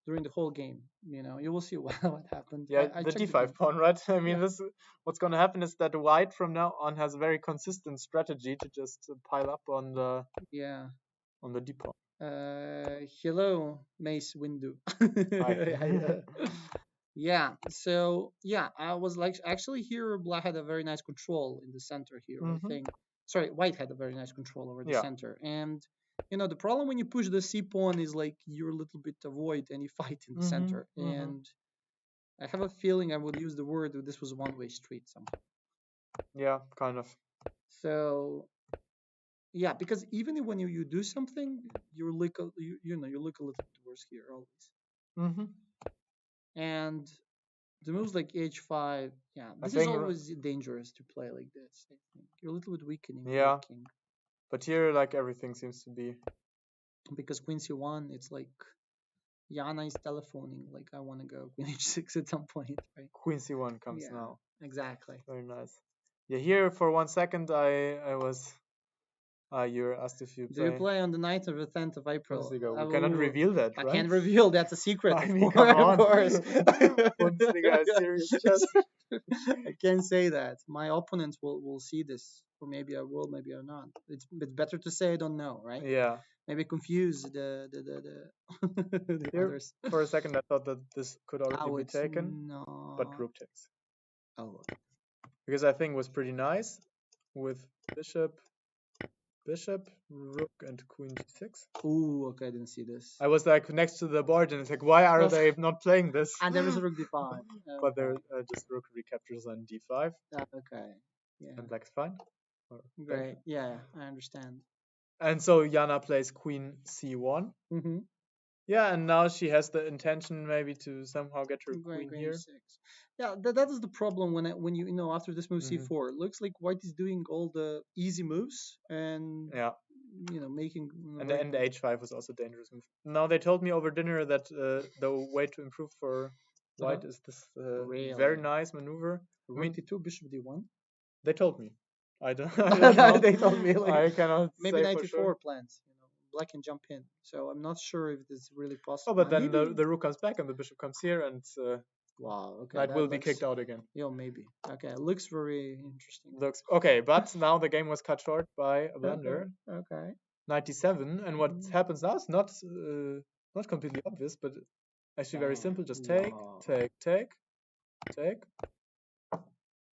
[SPEAKER 2] during the whole game. You will see what happened.
[SPEAKER 1] Yeah,
[SPEAKER 2] I
[SPEAKER 1] the
[SPEAKER 2] checked
[SPEAKER 1] D5 pawn, right? I mean, what's going to happen is that White from now on has a very consistent strategy to just pile up on the on the D pawn.
[SPEAKER 2] Hello, Mace Windu.
[SPEAKER 1] Hi.
[SPEAKER 2] Yeah. So yeah, I was like, actually here Black had a very nice control in the center here. I think. Sorry, White had a very nice control over the center, and the problem when you push the C pawn is like you're a little bit avoid any fight in the center, and I have a feeling I would use the word that this was a one-way street somehow.
[SPEAKER 1] Yeah, kind of.
[SPEAKER 2] So yeah, because even when you do something, you look you look a little bit worse here always. And the moves like h5, yeah, this is always dangerous to play like this. I think you're a little bit weakening.
[SPEAKER 1] Yeah. But here, like, everything seems to be
[SPEAKER 2] because queen c1, it's like Yana is telephoning, like I want to go queen h6 at some point, right?
[SPEAKER 1] Queen c1 comes now.
[SPEAKER 2] Exactly.
[SPEAKER 1] Very nice. Yeah, here for 1 second I was. You're asked if you play.
[SPEAKER 2] Do you play on the 9th or the 10th of April?
[SPEAKER 1] We cannot reveal that, right?
[SPEAKER 2] I can't reveal. That's a secret.
[SPEAKER 1] I mean, come on.
[SPEAKER 2] Of course.
[SPEAKER 1] Bundesliga is serious chess.
[SPEAKER 2] I can't say that. My opponents will see this, or maybe I will, maybe I'm not. It's better to say I don't know, right?
[SPEAKER 1] Yeah.
[SPEAKER 2] Maybe confuse the others.
[SPEAKER 1] For a second, I thought that this could already be taken.
[SPEAKER 2] No.
[SPEAKER 1] But rook takes.
[SPEAKER 2] Oh.
[SPEAKER 1] Because I think it was pretty nice with bishop, rook, and queen g6.
[SPEAKER 2] Ooh, okay, I didn't see this.
[SPEAKER 1] I was like next to the board, and it's like, why are they not playing this?
[SPEAKER 2] And there is a rook d5.
[SPEAKER 1] But there just rook recaptures on d5.
[SPEAKER 2] Okay. Yeah.
[SPEAKER 1] And black is fine.
[SPEAKER 2] Great. Yeah, I understand.
[SPEAKER 1] And so Yana plays queen c1. Yeah, and now she has the intention maybe to somehow get her queen here.
[SPEAKER 2] 6. Yeah, that is the problem when you after this move c4, it looks like White is doing all the easy moves and making.
[SPEAKER 1] And the h5 was also a dangerous move. Now they told me over dinner that the way to improve for White is this very nice maneuver.
[SPEAKER 2] Rook d2, bishop d1.
[SPEAKER 1] They told me. I don't know.
[SPEAKER 2] They told me. Like,
[SPEAKER 1] I cannot
[SPEAKER 2] maybe
[SPEAKER 1] say
[SPEAKER 2] 94
[SPEAKER 1] for sure.
[SPEAKER 2] plans. Black can jump in, so I'm not sure if this is really possible.
[SPEAKER 1] Oh, but then the rook comes back and the bishop comes here, and
[SPEAKER 2] wow, okay,
[SPEAKER 1] that will be kicked out again.
[SPEAKER 2] Yeah, maybe. Okay, it looks very interesting.
[SPEAKER 1] Looks okay, but now the game was cut short by a blunder.
[SPEAKER 2] Okay.
[SPEAKER 1] 97, and what happens now is not completely obvious, but actually very simple. Just take.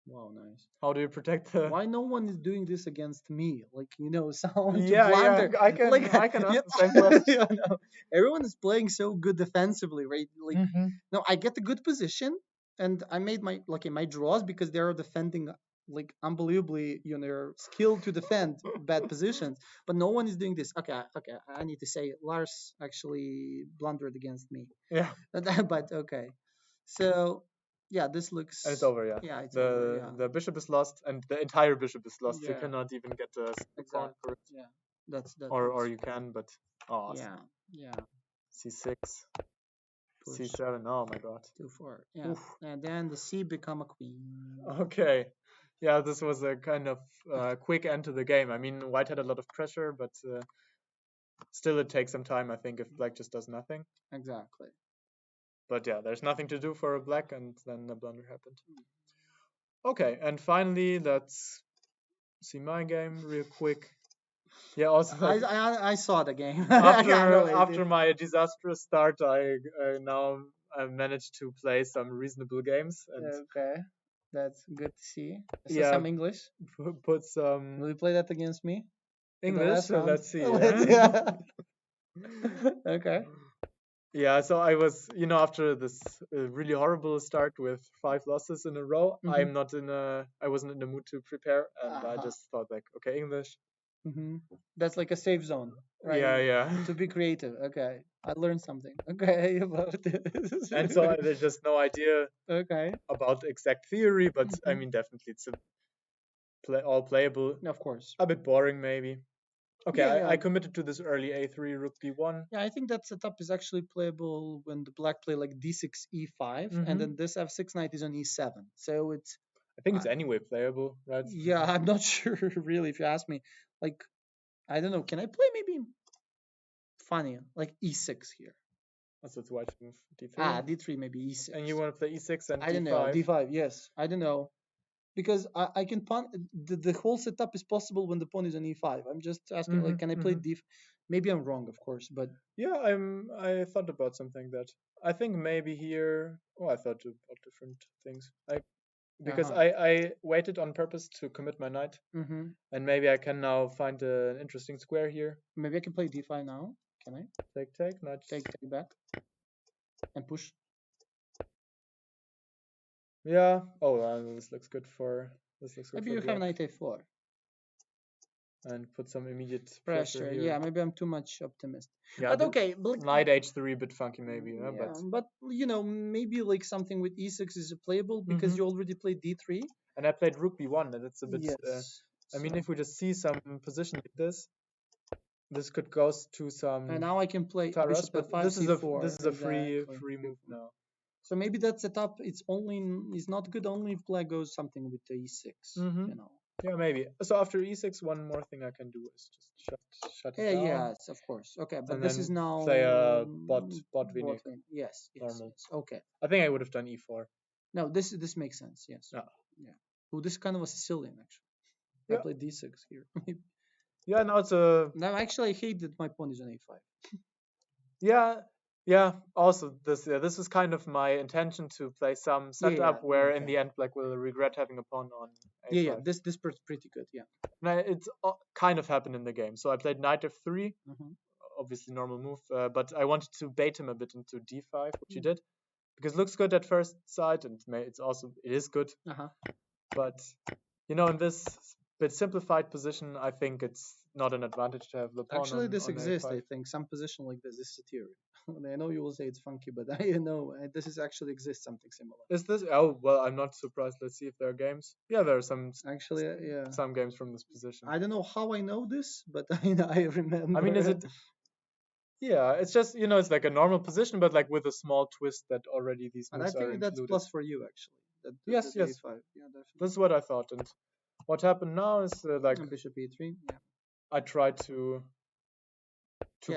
[SPEAKER 2] Wow, nice.
[SPEAKER 1] How do you protect the?
[SPEAKER 2] Why no one is doing this against me? Like, someone to
[SPEAKER 1] Yeah,
[SPEAKER 2] blunder.
[SPEAKER 1] I can
[SPEAKER 2] Like,
[SPEAKER 1] I can ask the same question.
[SPEAKER 2] no. Everyone is playing so good defensively, right? Like,
[SPEAKER 1] Mm-hmm.
[SPEAKER 2] no, I get the good position, and I made my draws because they are defending like unbelievably, they're skilled to defend bad positions. But no one is doing this. Okay, I need to say Lars actually blundered against me.
[SPEAKER 1] Yeah.
[SPEAKER 2] But okay, so yeah, this looks.
[SPEAKER 1] And it's over, yeah.
[SPEAKER 2] Yeah, it's over. Yeah.
[SPEAKER 1] The bishop is lost, and the entire bishop is lost. You
[SPEAKER 2] Yeah.
[SPEAKER 1] cannot even get the pawn
[SPEAKER 2] Exactly.
[SPEAKER 1] for it.
[SPEAKER 2] Yeah. That's
[SPEAKER 1] Or you can, but
[SPEAKER 2] yeah. Yeah.
[SPEAKER 1] c6,
[SPEAKER 2] Push
[SPEAKER 1] c7. Oh my god.
[SPEAKER 2] 2-4. Yeah.
[SPEAKER 1] Oof.
[SPEAKER 2] And then the C become a queen.
[SPEAKER 1] Okay. Yeah, this was a kind of quick end to the game. I mean, White had a lot of pressure, but still it takes some time, I think, if Black just does nothing.
[SPEAKER 2] Exactly.
[SPEAKER 1] But yeah, there's nothing to do for Black, and then the blunder happened. Okay, and finally, let's see my game real quick. Yeah, also like,
[SPEAKER 2] I saw the game.
[SPEAKER 1] after my disastrous start, I now managed to play some reasonable games. And
[SPEAKER 2] Okay. That's good to see. So
[SPEAKER 1] yeah,
[SPEAKER 2] some English.
[SPEAKER 1] put some
[SPEAKER 2] Will you play that against me?
[SPEAKER 1] English. So let's see.
[SPEAKER 2] Yeah. Okay.
[SPEAKER 1] Yeah, so I was, after this really horrible start with 5 losses in a row, I wasn't in the mood to prepare, and I just thought like, okay, English.
[SPEAKER 2] That's like a safe zone, right?
[SPEAKER 1] Yeah.
[SPEAKER 2] To be creative. Okay. I learned something. Okay, about this.
[SPEAKER 1] And so there's just no idea
[SPEAKER 2] Okay.
[SPEAKER 1] about exact theory, but I mean, definitely it's all playable.
[SPEAKER 2] Of course.
[SPEAKER 1] A bit boring, maybe. Okay,
[SPEAKER 2] Yeah.
[SPEAKER 1] I committed to this early a3 rook b1.
[SPEAKER 2] Yeah, I think that setup is actually playable when the black play like d6 e5, and then this f6 knight is on e7. So it's.
[SPEAKER 1] I think it's anyway playable, right?
[SPEAKER 2] Yeah, I'm not sure really. If you ask me, like, I don't know. Can I play maybe funny like e6 here?
[SPEAKER 1] So it's white move d3.
[SPEAKER 2] D3 maybe e6.
[SPEAKER 1] And you want to play e6 and
[SPEAKER 2] I don't know. D5, yes. I don't know. Because I can pawn. The whole setup is possible when the pawn is on e5. I'm just asking, like, can I play d? Maybe I'm wrong, of course, but
[SPEAKER 1] yeah, I thought about something that I think maybe here. Oh, I thought about different things. Because I waited on purpose to commit my knight, and maybe I can now find an interesting square here.
[SPEAKER 2] Maybe I can play d5 now. Can I?
[SPEAKER 1] Take, knight.
[SPEAKER 2] Take back, and push.
[SPEAKER 1] Yeah. Oh, this looks good for.
[SPEAKER 2] Maybe you have knight a4.
[SPEAKER 1] And put some immediate
[SPEAKER 2] pressure here. Yeah, maybe I'm too much optimist.
[SPEAKER 1] Yeah,
[SPEAKER 2] but okay,
[SPEAKER 1] knight h3 a bit funky maybe.
[SPEAKER 2] Yeah, but maybe like something with e6 is playable because you already played d3.
[SPEAKER 1] And I played rook b1, and it's a bit.
[SPEAKER 2] Yes.
[SPEAKER 1] I mean, if we just see some position like this could go to some.
[SPEAKER 2] And now I can play
[SPEAKER 1] bishop
[SPEAKER 2] but
[SPEAKER 1] f5, this is a free move now.
[SPEAKER 2] So maybe that setup it's not good only if black goes something with the e6.
[SPEAKER 1] Yeah, maybe. So after e6, one more thing I can do is just shut it down.
[SPEAKER 2] Yes, of course. Okay, but this is now
[SPEAKER 1] play a bot
[SPEAKER 2] v. Yes, normal. Okay.
[SPEAKER 1] I think I would have done e4.
[SPEAKER 2] No, this makes sense. Yes. Yeah. Oh, this is kind of a Sicilian actually. I played d6 here.
[SPEAKER 1] Yeah, now it's a.
[SPEAKER 2] Now actually I hate that my pawn is on a5.
[SPEAKER 1] Yeah. Also, this is kind of my intention to play some setup where in the end black will regret having a pawn on a5.
[SPEAKER 2] Yeah. This pretty good. Yeah.
[SPEAKER 1] Now, it's kind of happened in the game. So I played knight f3, obviously normal move, but I wanted to bait him a bit into d5, which he did, because it looks good at first sight, and it is good. But in this bit simplified position, I think it's not an advantage to have the pawn.
[SPEAKER 2] Actually, this exists. I think some position like this. This is a theory. I know you will say it's funky, but I know this is actually exists something similar.
[SPEAKER 1] Is this? Oh well, I'm not surprised. Let's see if there are games. Yeah, there are some.
[SPEAKER 2] Actually, yeah.
[SPEAKER 1] Some games from this position.
[SPEAKER 2] I don't know how I know this, but I remember.
[SPEAKER 1] I mean, is it? Yeah, it's just it's like a normal position, but like with a small twist that already these moves are included.
[SPEAKER 2] And I think that's plus for you actually.
[SPEAKER 1] Yes.
[SPEAKER 2] A5. Yeah, definitely.
[SPEAKER 1] This is what I thought, and what happened now is like
[SPEAKER 2] bishop e3. Yeah.
[SPEAKER 1] I tried to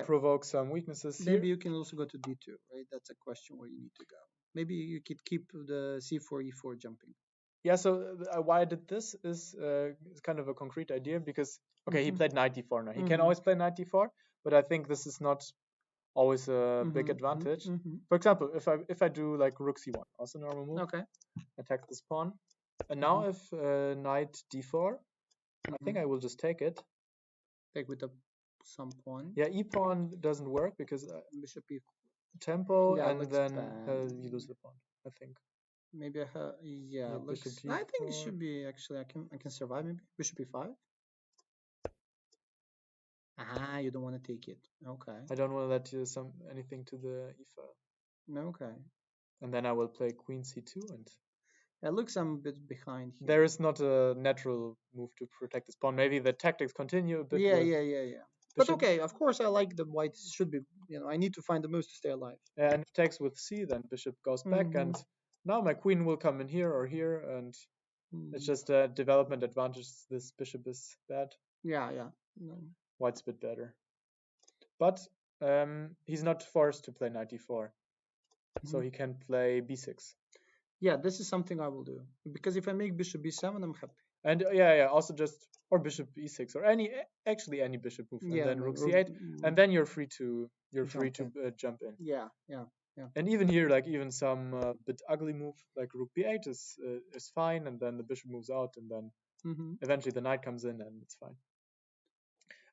[SPEAKER 1] provoke some weaknesses here.
[SPEAKER 2] Maybe you can also go to d2, right? That's a question where you need to go. Maybe you could keep the c4, e4 jumping.
[SPEAKER 1] Yeah, so why I did this is kind of a concrete idea because, he played knight d4 now. He can always play knight d4, but I think this is not always a big advantage. For example, if I do like rook c1, also normal move.
[SPEAKER 2] Okay.
[SPEAKER 1] Attack this pawn. And now if knight d4, I think I will just take it.
[SPEAKER 2] Take with some pawn.
[SPEAKER 1] Yeah, e-pawn doesn't work because
[SPEAKER 2] bishop e
[SPEAKER 1] tempo,
[SPEAKER 2] Yeah,
[SPEAKER 1] and
[SPEAKER 2] looks
[SPEAKER 1] then
[SPEAKER 2] bad.
[SPEAKER 1] you lose the pawn, I think.
[SPEAKER 2] Maybe yeah, looks.
[SPEAKER 1] bishop
[SPEAKER 2] I think it
[SPEAKER 1] g4.
[SPEAKER 2] should be actually. I can survive. Maybe bishop e5. You don't want to take it. Okay.
[SPEAKER 1] I don't want to let you anything to the e file.
[SPEAKER 2] Okay.
[SPEAKER 1] And then I will play queen c2, and
[SPEAKER 2] it looks I'm a bit behind here.
[SPEAKER 1] There is not a natural move to protect this pawn. Maybe the tactics continue a bit.
[SPEAKER 2] Yeah. But okay, of course I like the white should be. I need to find the moves to stay alive.
[SPEAKER 1] And if takes with c, then bishop goes back, and now my queen will come in here or here, and it's just a development advantage. This bishop is bad.
[SPEAKER 2] Yeah.
[SPEAKER 1] White's a bit better, but he's not forced to play knight d4, so he can play b6.
[SPEAKER 2] Yeah, this is something I will do, because if I make bishop b7, I'm happy.
[SPEAKER 1] And yeah, also just or bishop e6 or any bishop move, and then rook c8, and then you're free to jump in.
[SPEAKER 2] Yeah.
[SPEAKER 1] And even here, like even some bit ugly move like rook b8 is fine, and then the bishop moves out, and then eventually the knight comes in, and it's fine.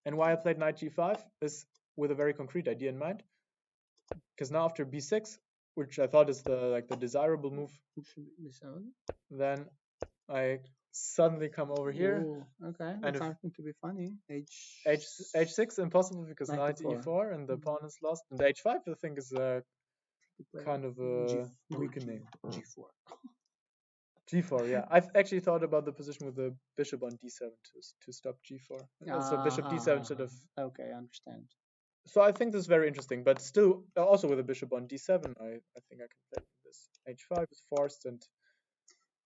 [SPEAKER 1] And why I played knight g5 is with a very concrete idea in mind, because now after b6, which I thought is the desirable move, then I suddenly come over here.
[SPEAKER 2] Okay, that's something to be funny.
[SPEAKER 1] H6 impossible because knight e4 and the pawn is lost. And h5 I think is kind of weakening.
[SPEAKER 2] G4.
[SPEAKER 1] G4, yeah. I've actually thought about the position with the bishop on d7 to stop g4. So bishop d7 should have.
[SPEAKER 2] Okay, I understand.
[SPEAKER 1] So I think this is very interesting, but still, also with a bishop on d7, I think I can play this. h5 is forced, and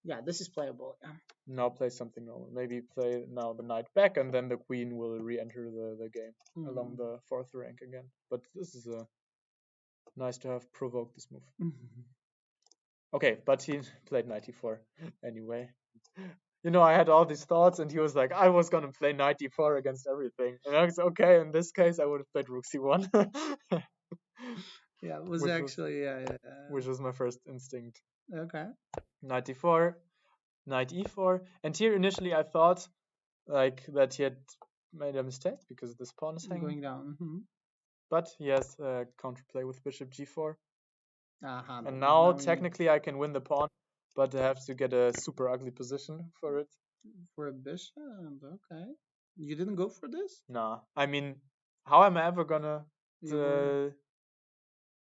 [SPEAKER 2] yeah, this is playable. Yeah.
[SPEAKER 1] Now play something normal. Maybe play now the knight back, and then the queen will re-enter the game along the 4th rank again. But this is nice to have provoked this move. Okay, but he played knight e4 anyway. I had all these thoughts, and he was like, I was gonna play knight e4 against everything. And I was okay. In this case, I would have played rook c1.
[SPEAKER 2] Yeah, it was actually
[SPEAKER 1] which was my first instinct.
[SPEAKER 2] Okay.
[SPEAKER 1] Knight e4, knight e4, and here initially I thought like that he had made a mistake because this pawn is hanging.
[SPEAKER 2] Going down.
[SPEAKER 1] But he has counterplay with bishop g4.
[SPEAKER 2] And
[SPEAKER 1] now technically I can win the pawn, but I have to get a super ugly position for it.
[SPEAKER 2] For a bishop? Okay. You didn't go for this?
[SPEAKER 1] Nah. I mean, how am I ever gonna...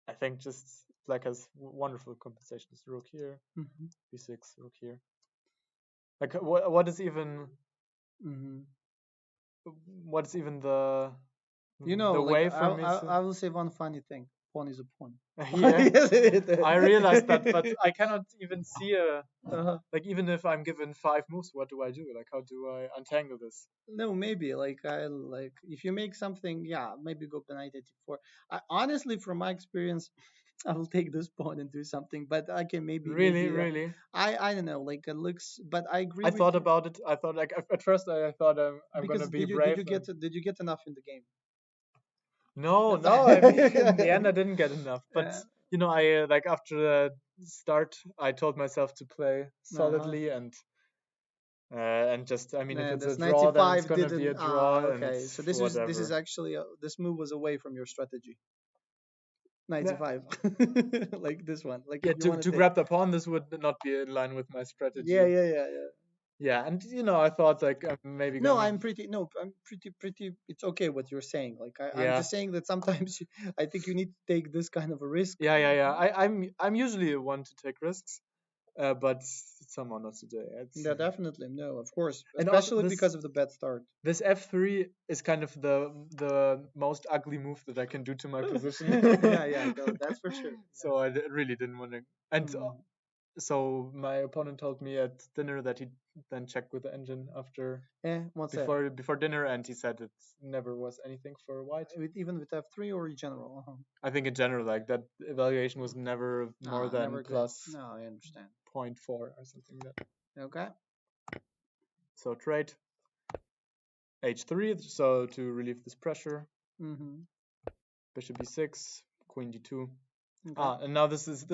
[SPEAKER 1] I think just Black has wonderful compensations. Rook here, b6, rook here. Like, what is even... What is even the...
[SPEAKER 2] the way for me? I will say one funny thing. Pawn is a pawn.
[SPEAKER 1] Yeah, I realized that, but I cannot even see like even if I'm given 5 moves, what do I do? Like, how do I untangle this?
[SPEAKER 2] No, maybe if you make something, maybe go knight e4. Honestly, from my experience, I will take this pawn and do something, but I can maybe
[SPEAKER 1] really.
[SPEAKER 2] I don't know. Like it looks, but I agree.
[SPEAKER 1] I thought about it. I thought at first I thought I'm gonna be brave.
[SPEAKER 2] Did you get enough in the game?
[SPEAKER 1] No. I mean, in the end, I didn't get enough. But I like after the start, I told myself to play solidly and just. I mean, if it's a draw, then it's gonna be a draw.
[SPEAKER 2] Okay, so this is actually this move was away from your strategy. 95, like this one. Like
[SPEAKER 1] to grab the pawn, this would not be in line with my strategy. Yeah, and I thought like maybe.
[SPEAKER 2] I'm pretty. It's okay what you're saying. Like I'm just saying that sometimes I think you need to take this kind of a risk.
[SPEAKER 1] Yeah. I'm usually the one to take risks, but somehow not today.
[SPEAKER 2] Yeah, definitely no, of course, especially because of the bad start.
[SPEAKER 1] This f3 is kind of the most ugly move that I can do to my position.
[SPEAKER 2] No, that's for sure.
[SPEAKER 1] So I really didn't want to, and. So my opponent told me at dinner that he then checked with the engine after before dinner, and he said it never was anything for white.
[SPEAKER 2] Even with f3 or in general?
[SPEAKER 1] I think in general, like that evaluation was never more than plus.
[SPEAKER 2] No, I understand.
[SPEAKER 1] 0.4 or something like that.
[SPEAKER 2] Okay.
[SPEAKER 1] So trade h3, so to relieve this pressure. Bishop b6, queen d2. Okay. And now this is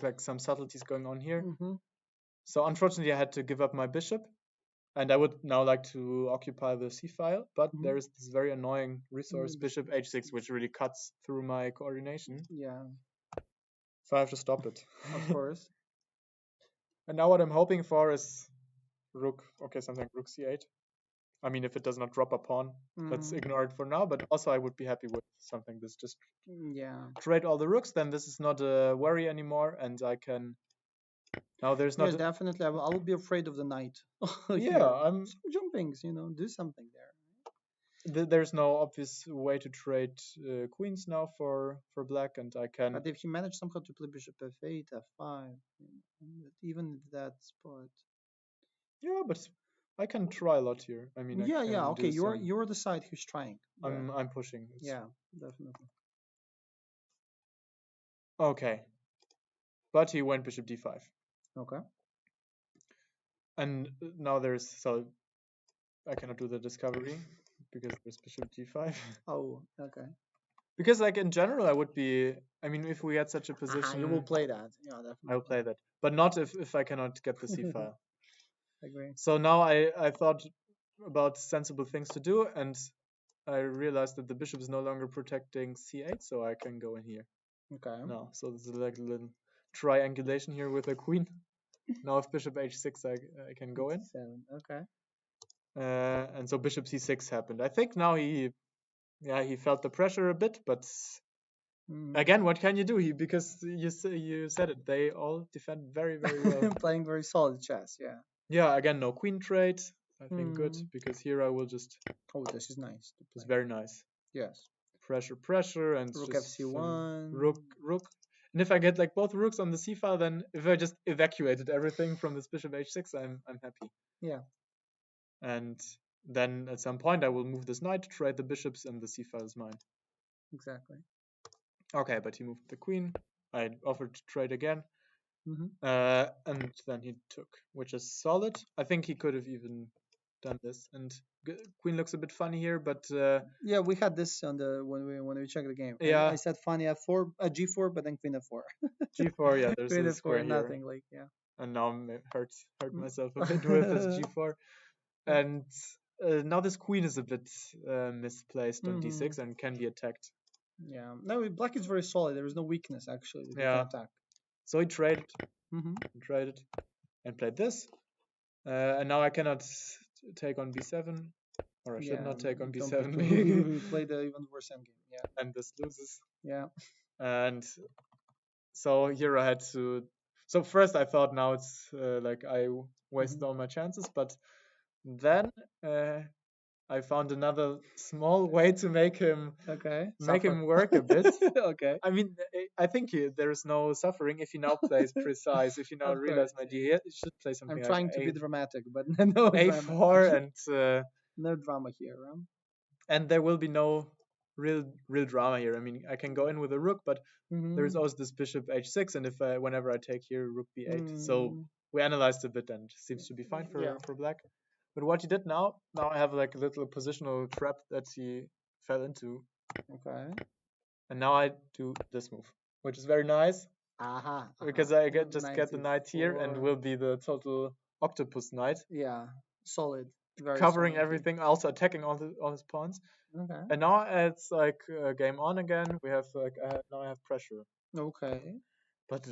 [SPEAKER 1] like some subtleties going on here. So unfortunately, I had to give up my bishop, and I would now like to occupy the c file, but there is this very annoying resource, bishop h6, which really cuts through my coordination.
[SPEAKER 2] Yeah.
[SPEAKER 1] So I have to stop it.
[SPEAKER 2] Of course.
[SPEAKER 1] And now what I'm hoping for is rook. Okay, something rook c8. I mean, if it does not drop a pawn, let's ignore it for now. But also, I would be happy with something that's just trade all the rooks. Then this is not a worry anymore, and I can. Now there's not.
[SPEAKER 2] Yes, definitely. I will be afraid of the knight.
[SPEAKER 1] Yeah, I'm
[SPEAKER 2] some jumpings. Do something there.
[SPEAKER 1] There's no obvious way to trade queens now for black, and I can.
[SPEAKER 2] But if he managed somehow to play bishop f8, f5, even that spot.
[SPEAKER 1] Yeah, but I can try a lot here. I mean,
[SPEAKER 2] yeah. Okay, you're the side who's trying.
[SPEAKER 1] I'm pushing.
[SPEAKER 2] Yeah, definitely.
[SPEAKER 1] Okay, but he went bishop d5.
[SPEAKER 2] Okay.
[SPEAKER 1] And now I cannot do the discovery because there's bishop d5.
[SPEAKER 2] Oh, okay.
[SPEAKER 1] Because like in general, I would be. I mean, if we had such a position,
[SPEAKER 2] you will play that. Yeah, definitely.
[SPEAKER 1] I will play that, but not if I cannot get the c file.
[SPEAKER 2] I agree.
[SPEAKER 1] So now I thought about sensible things to do, and I realized that the bishop is no longer protecting c8, so I can go in here.
[SPEAKER 2] Okay.
[SPEAKER 1] No, so there's like a little triangulation here with a queen. Now if bishop h6, I can go in.
[SPEAKER 2] 7. Okay.
[SPEAKER 1] And so bishop c6 happened. I think now he felt the pressure a bit, but again, what can you do? Because you said it, they all defend very, very well.
[SPEAKER 2] Playing very solid chess, yeah.
[SPEAKER 1] Yeah, again, no queen trade. I think good, because here I will just.
[SPEAKER 2] Oh, this is nice.
[SPEAKER 1] It's very nice.
[SPEAKER 2] Yes.
[SPEAKER 1] Pressure, and
[SPEAKER 2] rook
[SPEAKER 1] just
[SPEAKER 2] fc1.
[SPEAKER 1] Rook. And if I get like both rooks on the c file, then if I just evacuated everything from this bishop h6, I'm happy.
[SPEAKER 2] Yeah.
[SPEAKER 1] And then at some point I will move this knight, trade the bishops, and the c file is mine.
[SPEAKER 2] Exactly.
[SPEAKER 1] Okay, but he moved the queen. I offered to trade again. And then he took, which is solid. I think he could have even done this, and queen looks a bit funny here, but
[SPEAKER 2] yeah, we had this on the when we checked the game.
[SPEAKER 1] Yeah,
[SPEAKER 2] I said funny f4, g4, but then queen f4.
[SPEAKER 1] g4, yeah, there's
[SPEAKER 2] queen
[SPEAKER 1] a square
[SPEAKER 2] f4,
[SPEAKER 1] here.
[SPEAKER 2] nothing like
[SPEAKER 1] And now I hurt myself a bit with this g4, and now this queen is a bit misplaced on d6 and can be attacked.
[SPEAKER 2] Yeah, no, black is very solid. There is no weakness actually that
[SPEAKER 1] Yeah.
[SPEAKER 2] you can attack.
[SPEAKER 1] So he traded, and played this, and now I cannot take on b7, or I should not take on b7.
[SPEAKER 2] We played the even worse endgame. Yeah.
[SPEAKER 1] And this loses.
[SPEAKER 2] Yeah.
[SPEAKER 1] And so here I had to. So first I thought now it's like I wasted all my chances, but then I found another small way to make him work a bit.
[SPEAKER 2] Okay.
[SPEAKER 1] I mean, I think there is no suffering if he now plays precise. If you now realize my idea, he should play something.
[SPEAKER 2] I'm trying to be dramatic, but no
[SPEAKER 1] a4 and
[SPEAKER 2] no drama here. Huh?
[SPEAKER 1] And there will be no real drama here. I mean, I can go in with a rook, but there is also this bishop h6, and if whenever I take here rook b8, so we analyzed a bit, and it seems to be fine for black. But what he did now I have like a little positional trap that he fell into.
[SPEAKER 2] Okay.
[SPEAKER 1] And now I do this move, which is very nice. Because I get the knight here and will be the total octopus knight.
[SPEAKER 2] Yeah, solid.
[SPEAKER 1] Very covering solid. Everything, also attacking all his pawns.
[SPEAKER 2] Okay.
[SPEAKER 1] And now it's like game on again. We have like now I have pressure.
[SPEAKER 2] Okay.
[SPEAKER 1] But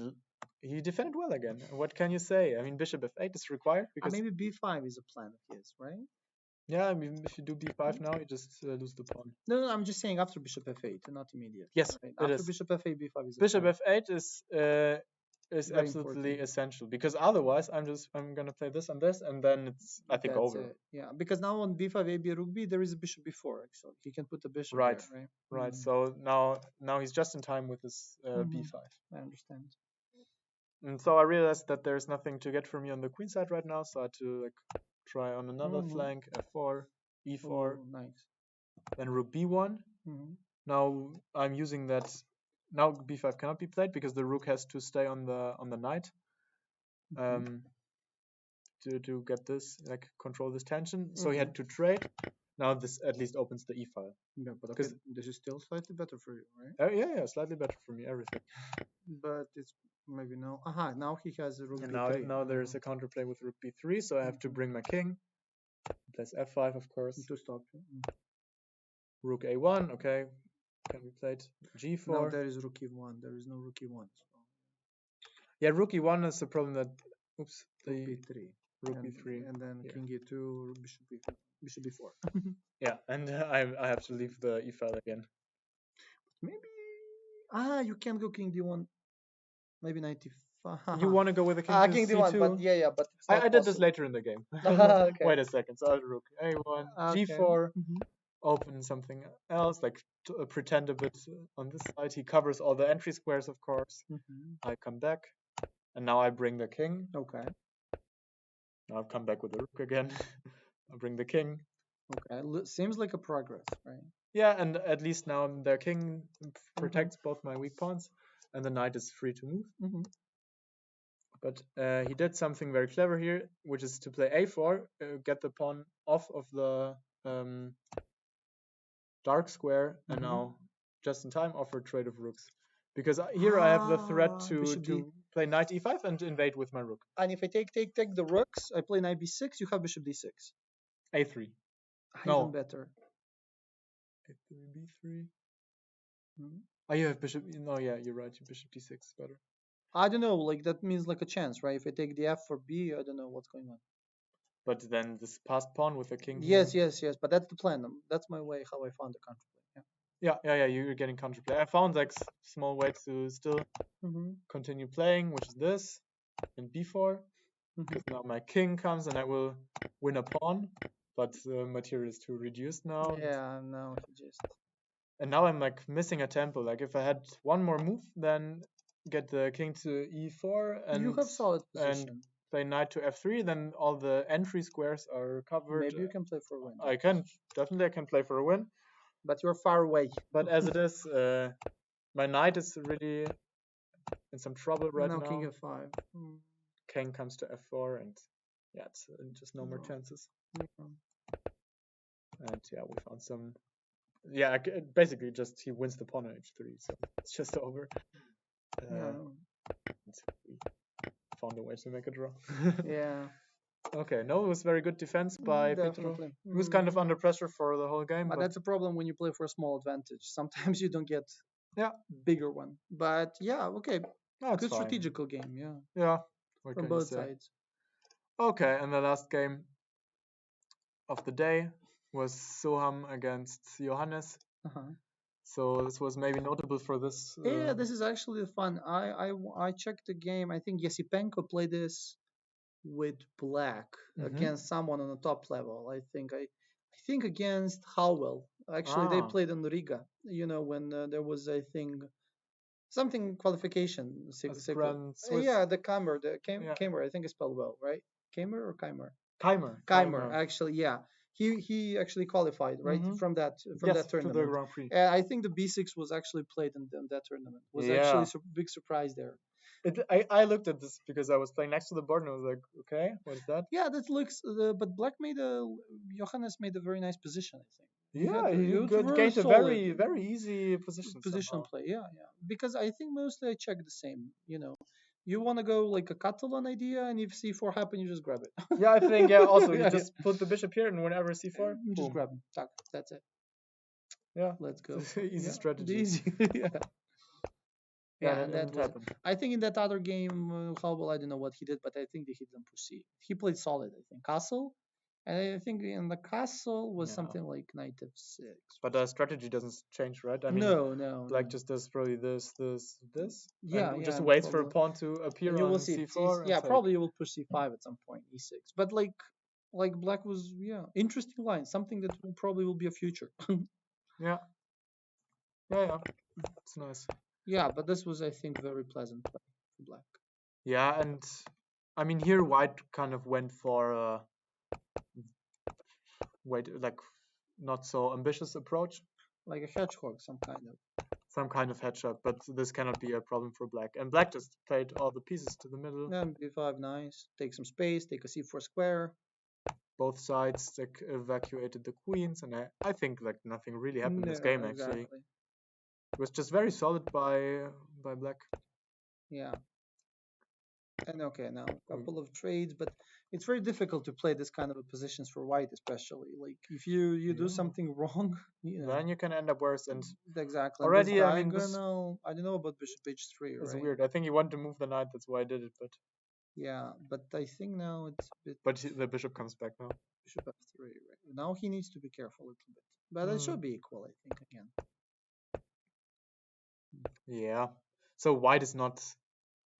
[SPEAKER 1] he defended well again. What can you say? I mean, bishop f8 is required because
[SPEAKER 2] maybe b5 is a plan of his, right?
[SPEAKER 1] Yeah, I mean, if you do b5 now, you just lose the pawn.
[SPEAKER 2] No, I'm just saying after bishop f8, not immediately.
[SPEAKER 1] Yes,
[SPEAKER 2] right? After bishop f8, b5 is a
[SPEAKER 1] bishop
[SPEAKER 2] plan.
[SPEAKER 1] f8 is absolutely essential, because otherwise I'm gonna play this and this, and then it's I think over.
[SPEAKER 2] Yeah, because now on b5 a b rook b there is a bishop b4, so he can put the bishop
[SPEAKER 1] right
[SPEAKER 2] there, right?
[SPEAKER 1] Right. So now he's just in time with his b5.
[SPEAKER 2] I understand.
[SPEAKER 1] And so I realized that there's nothing to get from me on the queen side right now, so I had to like try on another flank, f4, e4,
[SPEAKER 2] nice.
[SPEAKER 1] Then rook b1. Now I'm using that. Now b5 cannot be played because the rook has to stay on the knight to get this, like control this tension. So he had to trade. Now this at least opens the e file.
[SPEAKER 2] Yeah, but this is still slightly better for you, right?
[SPEAKER 1] Yeah, slightly better for me, everything.
[SPEAKER 2] But it's maybe no. Aha, now he has a rook
[SPEAKER 1] And
[SPEAKER 2] b3.
[SPEAKER 1] now there's a counterplay with rook b3, so I have to bring my king. Plays f5, of course.
[SPEAKER 2] To stop.
[SPEAKER 1] Rook a1, okay. Can be played g4.
[SPEAKER 2] Now there is rook e1. There is no rook e1. So.
[SPEAKER 1] Yeah, rook e1 is the problem that. Oops.
[SPEAKER 2] Rook b3.
[SPEAKER 1] Rook b3.
[SPEAKER 2] And then king e2, bishop b4.
[SPEAKER 1] Yeah, and I have to leave the e file again.
[SPEAKER 2] Maybe. You can't go king d1. Maybe 95.
[SPEAKER 1] You want to go with the king to
[SPEAKER 2] king
[SPEAKER 1] c2?
[SPEAKER 2] d1, but yeah, but
[SPEAKER 1] I did this later in the game.
[SPEAKER 2] Okay.
[SPEAKER 1] Wait a second. So rook a1, g4, open something else, like pretend a bit on this side. He covers all the entry squares, of course. I come back, and now I bring the king.
[SPEAKER 2] Okay.
[SPEAKER 1] Now I've come back with the rook again. I bring the king.
[SPEAKER 2] Okay. Seems like a progress, right?
[SPEAKER 1] Yeah, and at least now the king protects both my weak pawns, and the knight is free to move. But he did something very clever here, which is to play a4, get the pawn off of the dark square, and now, just in time, offer trade of rooks. Because here I have the threat to play knight e5 and invade with my rook.
[SPEAKER 2] And if I take the rooks, I play knight b6, you have bishop d6.
[SPEAKER 1] a3.
[SPEAKER 2] Even better.
[SPEAKER 1] a3, b3. Oh, you have bishop. No, yeah, you're right. Bishop d6 is better.
[SPEAKER 2] I don't know, like that means like a chance, right? If I take the f for b, I don't know what's going on.
[SPEAKER 1] But then this passed pawn with the king.
[SPEAKER 2] Yes. But that's the plan. That's my way how I found the counterplay.
[SPEAKER 1] Yeah. You're getting counterplay. I found like small way to still continue playing, which is this, and b4. Because now my king comes and I will win a pawn, but the material is too reduced now.
[SPEAKER 2] Yeah, no, just.
[SPEAKER 1] And now I'm like missing a tempo. Like if I had one more move, then get the king to e4 and
[SPEAKER 2] you have solid position.
[SPEAKER 1] And play knight to f3, then all the entry squares are covered.
[SPEAKER 2] Maybe you can play for a win.
[SPEAKER 1] I can play for a win,
[SPEAKER 2] but you're far away.
[SPEAKER 1] But as it is, my knight is really in some trouble right now.
[SPEAKER 2] King f5.
[SPEAKER 1] King comes to f4, and yeah, it's just no more chances. And yeah, we found some. Yeah, basically just he wins the pawn on h3, so it's just over. We found a way to make a draw.
[SPEAKER 2] Yeah.
[SPEAKER 1] Okay, no, it was very good defense by Petro. He was kind of under pressure for the whole game.
[SPEAKER 2] But that's a problem when you play for a small advantage. Sometimes you don't get bigger one. But yeah, okay.
[SPEAKER 1] No,
[SPEAKER 2] good strategical game, yeah.
[SPEAKER 1] Yeah.
[SPEAKER 2] From both sides.
[SPEAKER 1] Okay, and the last game of the day was Soham against Johannes. So this was maybe notable for this.
[SPEAKER 2] Yeah, this is actually fun. I checked the game. I think Yasipenko played this with black against someone on the top level. I think against Howell. Actually, they played in Riga. You know, when there was, I think, something qualification. Yeah, the Kamer. Kamer, I think it's spelled well, right? Kamer or Keimer?
[SPEAKER 1] Keimer.
[SPEAKER 2] Actually, yeah. He actually qualified, right? From that tournament.
[SPEAKER 1] To the Grand Prix.
[SPEAKER 2] I think the B6 was actually played in that tournament. Was actually a big surprise there.
[SPEAKER 1] I looked at this because I was playing next to the board and I was like, okay, what is that?
[SPEAKER 2] Yeah, that looks. But Black Johannes made a very nice position, I think.
[SPEAKER 1] Yeah, he gained a very, very easy position
[SPEAKER 2] play. Yeah. Because I think mostly I check the same. You know, you want to go like a Catalan idea, and if c4 happen, you just grab it.
[SPEAKER 1] Yeah, I think also you just put the bishop here, and whenever c4,
[SPEAKER 2] you just grab him. That's it.
[SPEAKER 1] Yeah,
[SPEAKER 2] let's go.
[SPEAKER 1] Easy strategy.
[SPEAKER 2] Easy. Yeah, and that happened. I think in that other game, Howell, I don't know what he did, but I think that he didn't proceed. He played solid, I think. Castle, and I think in the castle was something like knight f6.
[SPEAKER 1] But the strategy doesn't change, right? I mean,
[SPEAKER 2] no.
[SPEAKER 1] Black just does probably this.
[SPEAKER 2] Yeah,
[SPEAKER 1] just waits for a pawn to appear on c4.
[SPEAKER 2] Yeah, probably you will push c5 at some point, e6. But like Black was interesting line, something that probably will be a future.
[SPEAKER 1] Yeah, it's nice.
[SPEAKER 2] Yeah, but this was, I think, very pleasant for Black.
[SPEAKER 1] Yeah, and I mean here White kind of went for not so ambitious approach.
[SPEAKER 2] Like a hedgehog, some kind of
[SPEAKER 1] hedgehog, but this cannot be a problem for Black. And Black just played all the pieces to the middle.
[SPEAKER 2] Yeah, b5, nice. Take some space, take a c4 square.
[SPEAKER 1] Both sides evacuated the queens, and I think like nothing really happened in this game actually. It was just very solid by Black.
[SPEAKER 2] Yeah. And okay, now a couple of trades, but it's very difficult to play this kind of a positions for white, especially. Like if you do something wrong,
[SPEAKER 1] then you can end up worse. And
[SPEAKER 2] exactly. And
[SPEAKER 1] already,
[SPEAKER 2] this
[SPEAKER 1] I mean, this
[SPEAKER 2] diagonal, I don't know about bishop h3,
[SPEAKER 1] is
[SPEAKER 2] right?
[SPEAKER 1] weird. I think he wanted to move the knight. That's why I did it. But
[SPEAKER 2] Yeah, but I think now it's a bit.
[SPEAKER 1] but the bishop comes back now.
[SPEAKER 2] Bishop f3, right? Now he needs to be careful a little bit, but it should be equal, I think, again.
[SPEAKER 1] Yeah. So white is not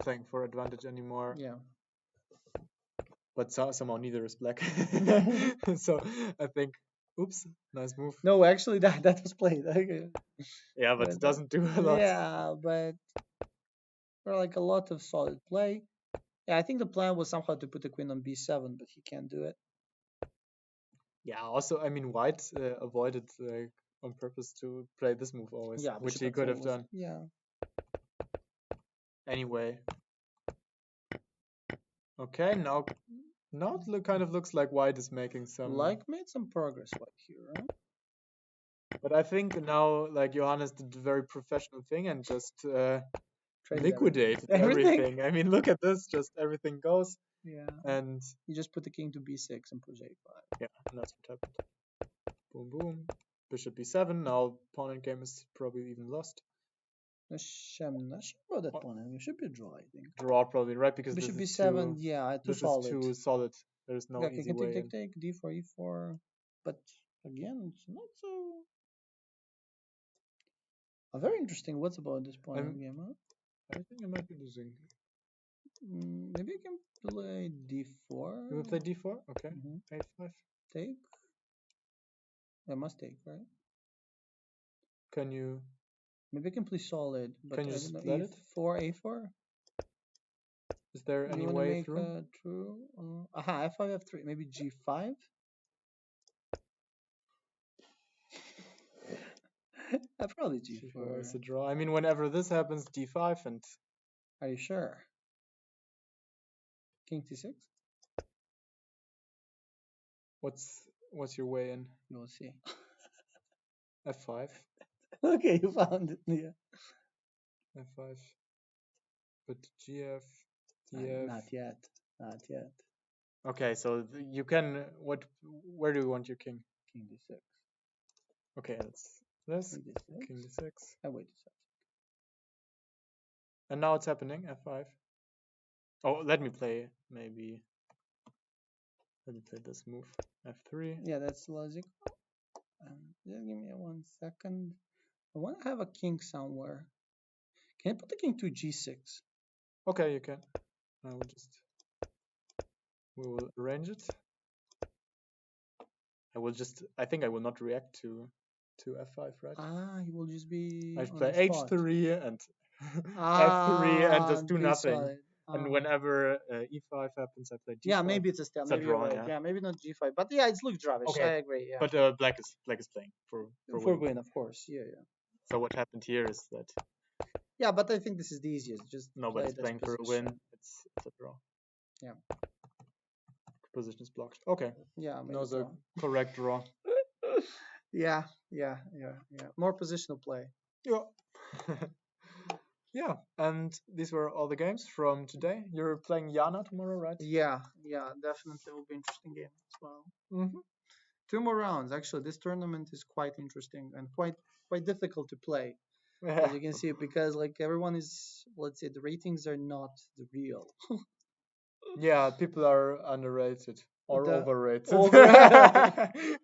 [SPEAKER 1] playing for advantage anymore.
[SPEAKER 2] Yeah.
[SPEAKER 1] But somehow neither is black. So I think, oops, nice move.
[SPEAKER 2] No, actually, that was played.
[SPEAKER 1] Yeah, but it doesn't do a lot.
[SPEAKER 2] Yeah, but for like a lot of solid play. Yeah, I think the plan was somehow to put the queen on b7, but he can't do it.
[SPEAKER 1] Yeah, also, I mean, white avoided on purpose to play this move always,
[SPEAKER 2] Yeah,
[SPEAKER 1] which he could have done.
[SPEAKER 2] Yeah.
[SPEAKER 1] Anyway. Okay, now it kind of looks like white is making some...
[SPEAKER 2] made some progress right here, huh?
[SPEAKER 1] But I think now, like, Johannes did a very professional thing and just liquidate everything. I mean, look at this, just everything goes.
[SPEAKER 2] Yeah.
[SPEAKER 1] And
[SPEAKER 2] you just put the king to b6 and push a5.
[SPEAKER 1] Yeah, and that's what happened. Boom, boom. Bishop b7. Now pawn and game is probably even lost.
[SPEAKER 2] I'm not sure about that pawn. It should be a draw, I think.
[SPEAKER 1] Draw probably, right? Because
[SPEAKER 2] Bishop
[SPEAKER 1] this
[SPEAKER 2] b7,
[SPEAKER 1] is
[SPEAKER 2] yeah, too
[SPEAKER 1] this
[SPEAKER 2] solid.
[SPEAKER 1] is too solid. There's no easy way.
[SPEAKER 2] Take, d4, e4. But again, it's not so... very interesting. What's about this pawn in game, huh?
[SPEAKER 1] I think I might be losing.
[SPEAKER 2] Maybe I can play d4.
[SPEAKER 1] You will play d4? Okay. a5.
[SPEAKER 2] Take. I must take, right?
[SPEAKER 1] Can you...
[SPEAKER 2] Maybe I can play solid, but
[SPEAKER 1] can you just let it?
[SPEAKER 2] e4, a4?
[SPEAKER 1] Is there any way through?
[SPEAKER 2] True. F5, f3. Maybe g5? Probably g4.
[SPEAKER 1] It's a draw. I mean, whenever this happens, d5 and...
[SPEAKER 2] Are you sure? King c6?
[SPEAKER 1] What's your way in?
[SPEAKER 2] We'll see.
[SPEAKER 1] f5.
[SPEAKER 2] Okay, you found it. Yeah.
[SPEAKER 1] f5. But gf, df.
[SPEAKER 2] Not yet.
[SPEAKER 1] Okay, so you can... Where do you want your king?
[SPEAKER 2] King d6.
[SPEAKER 1] Okay, that's this.
[SPEAKER 2] King
[SPEAKER 1] d6.
[SPEAKER 2] I wait a second.
[SPEAKER 1] And now it's happening, f5. Oh, let me play this move, f3.
[SPEAKER 2] Yeah, that's logical. Just give me 1 second. I want to have a king somewhere. Can I put the king to g6?
[SPEAKER 1] Okay, you can. We will arrange it. I think I will not react to f5, right?
[SPEAKER 2] He will just be...
[SPEAKER 1] I play h3 and f3 and just do nothing.
[SPEAKER 2] Solid.
[SPEAKER 1] And whenever e5 happens, I play g5.
[SPEAKER 2] Yeah, maybe it's a step. Maybe
[SPEAKER 1] draw,
[SPEAKER 2] right. Yeah, maybe not g5. But yeah, it looks drawish.
[SPEAKER 1] Okay.
[SPEAKER 2] I agree. Yeah.
[SPEAKER 1] But black is playing for
[SPEAKER 2] win, of course. Yeah.
[SPEAKER 1] So what happened here is that...
[SPEAKER 2] Yeah, but I think this is the easiest. Just
[SPEAKER 1] nobody's playing for a win. It's a draw.
[SPEAKER 2] Yeah.
[SPEAKER 1] Position is blocked. Okay.
[SPEAKER 2] Yeah.
[SPEAKER 1] No, the correct draw.
[SPEAKER 2] Yeah. More positional play.
[SPEAKER 1] Yeah. Yeah, and these were all the games from today. You're playing Jana tomorrow, right?
[SPEAKER 2] Yeah, definitely will be an interesting game as well. 2 more rounds. Actually, this tournament is quite interesting and quite difficult to play. As you can see, because like everyone is, let's say, the ratings are not the real.
[SPEAKER 1] Yeah, people are underrated or overrated.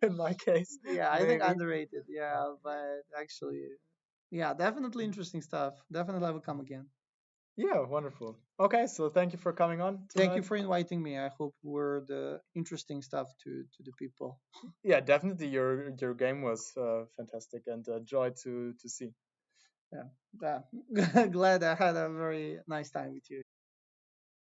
[SPEAKER 1] In my case.
[SPEAKER 2] Yeah, I think underrated. Yeah, but actually, yeah, definitely interesting stuff. Definitely I will come again.
[SPEAKER 1] Yeah, wonderful. Okay, so thank you for coming on tonight.
[SPEAKER 2] Thank you for inviting me. I hope we're the interesting stuff to the people.
[SPEAKER 1] Yeah, definitely your game was fantastic and a joy to see.
[SPEAKER 2] Yeah. Glad I had a very nice time with you.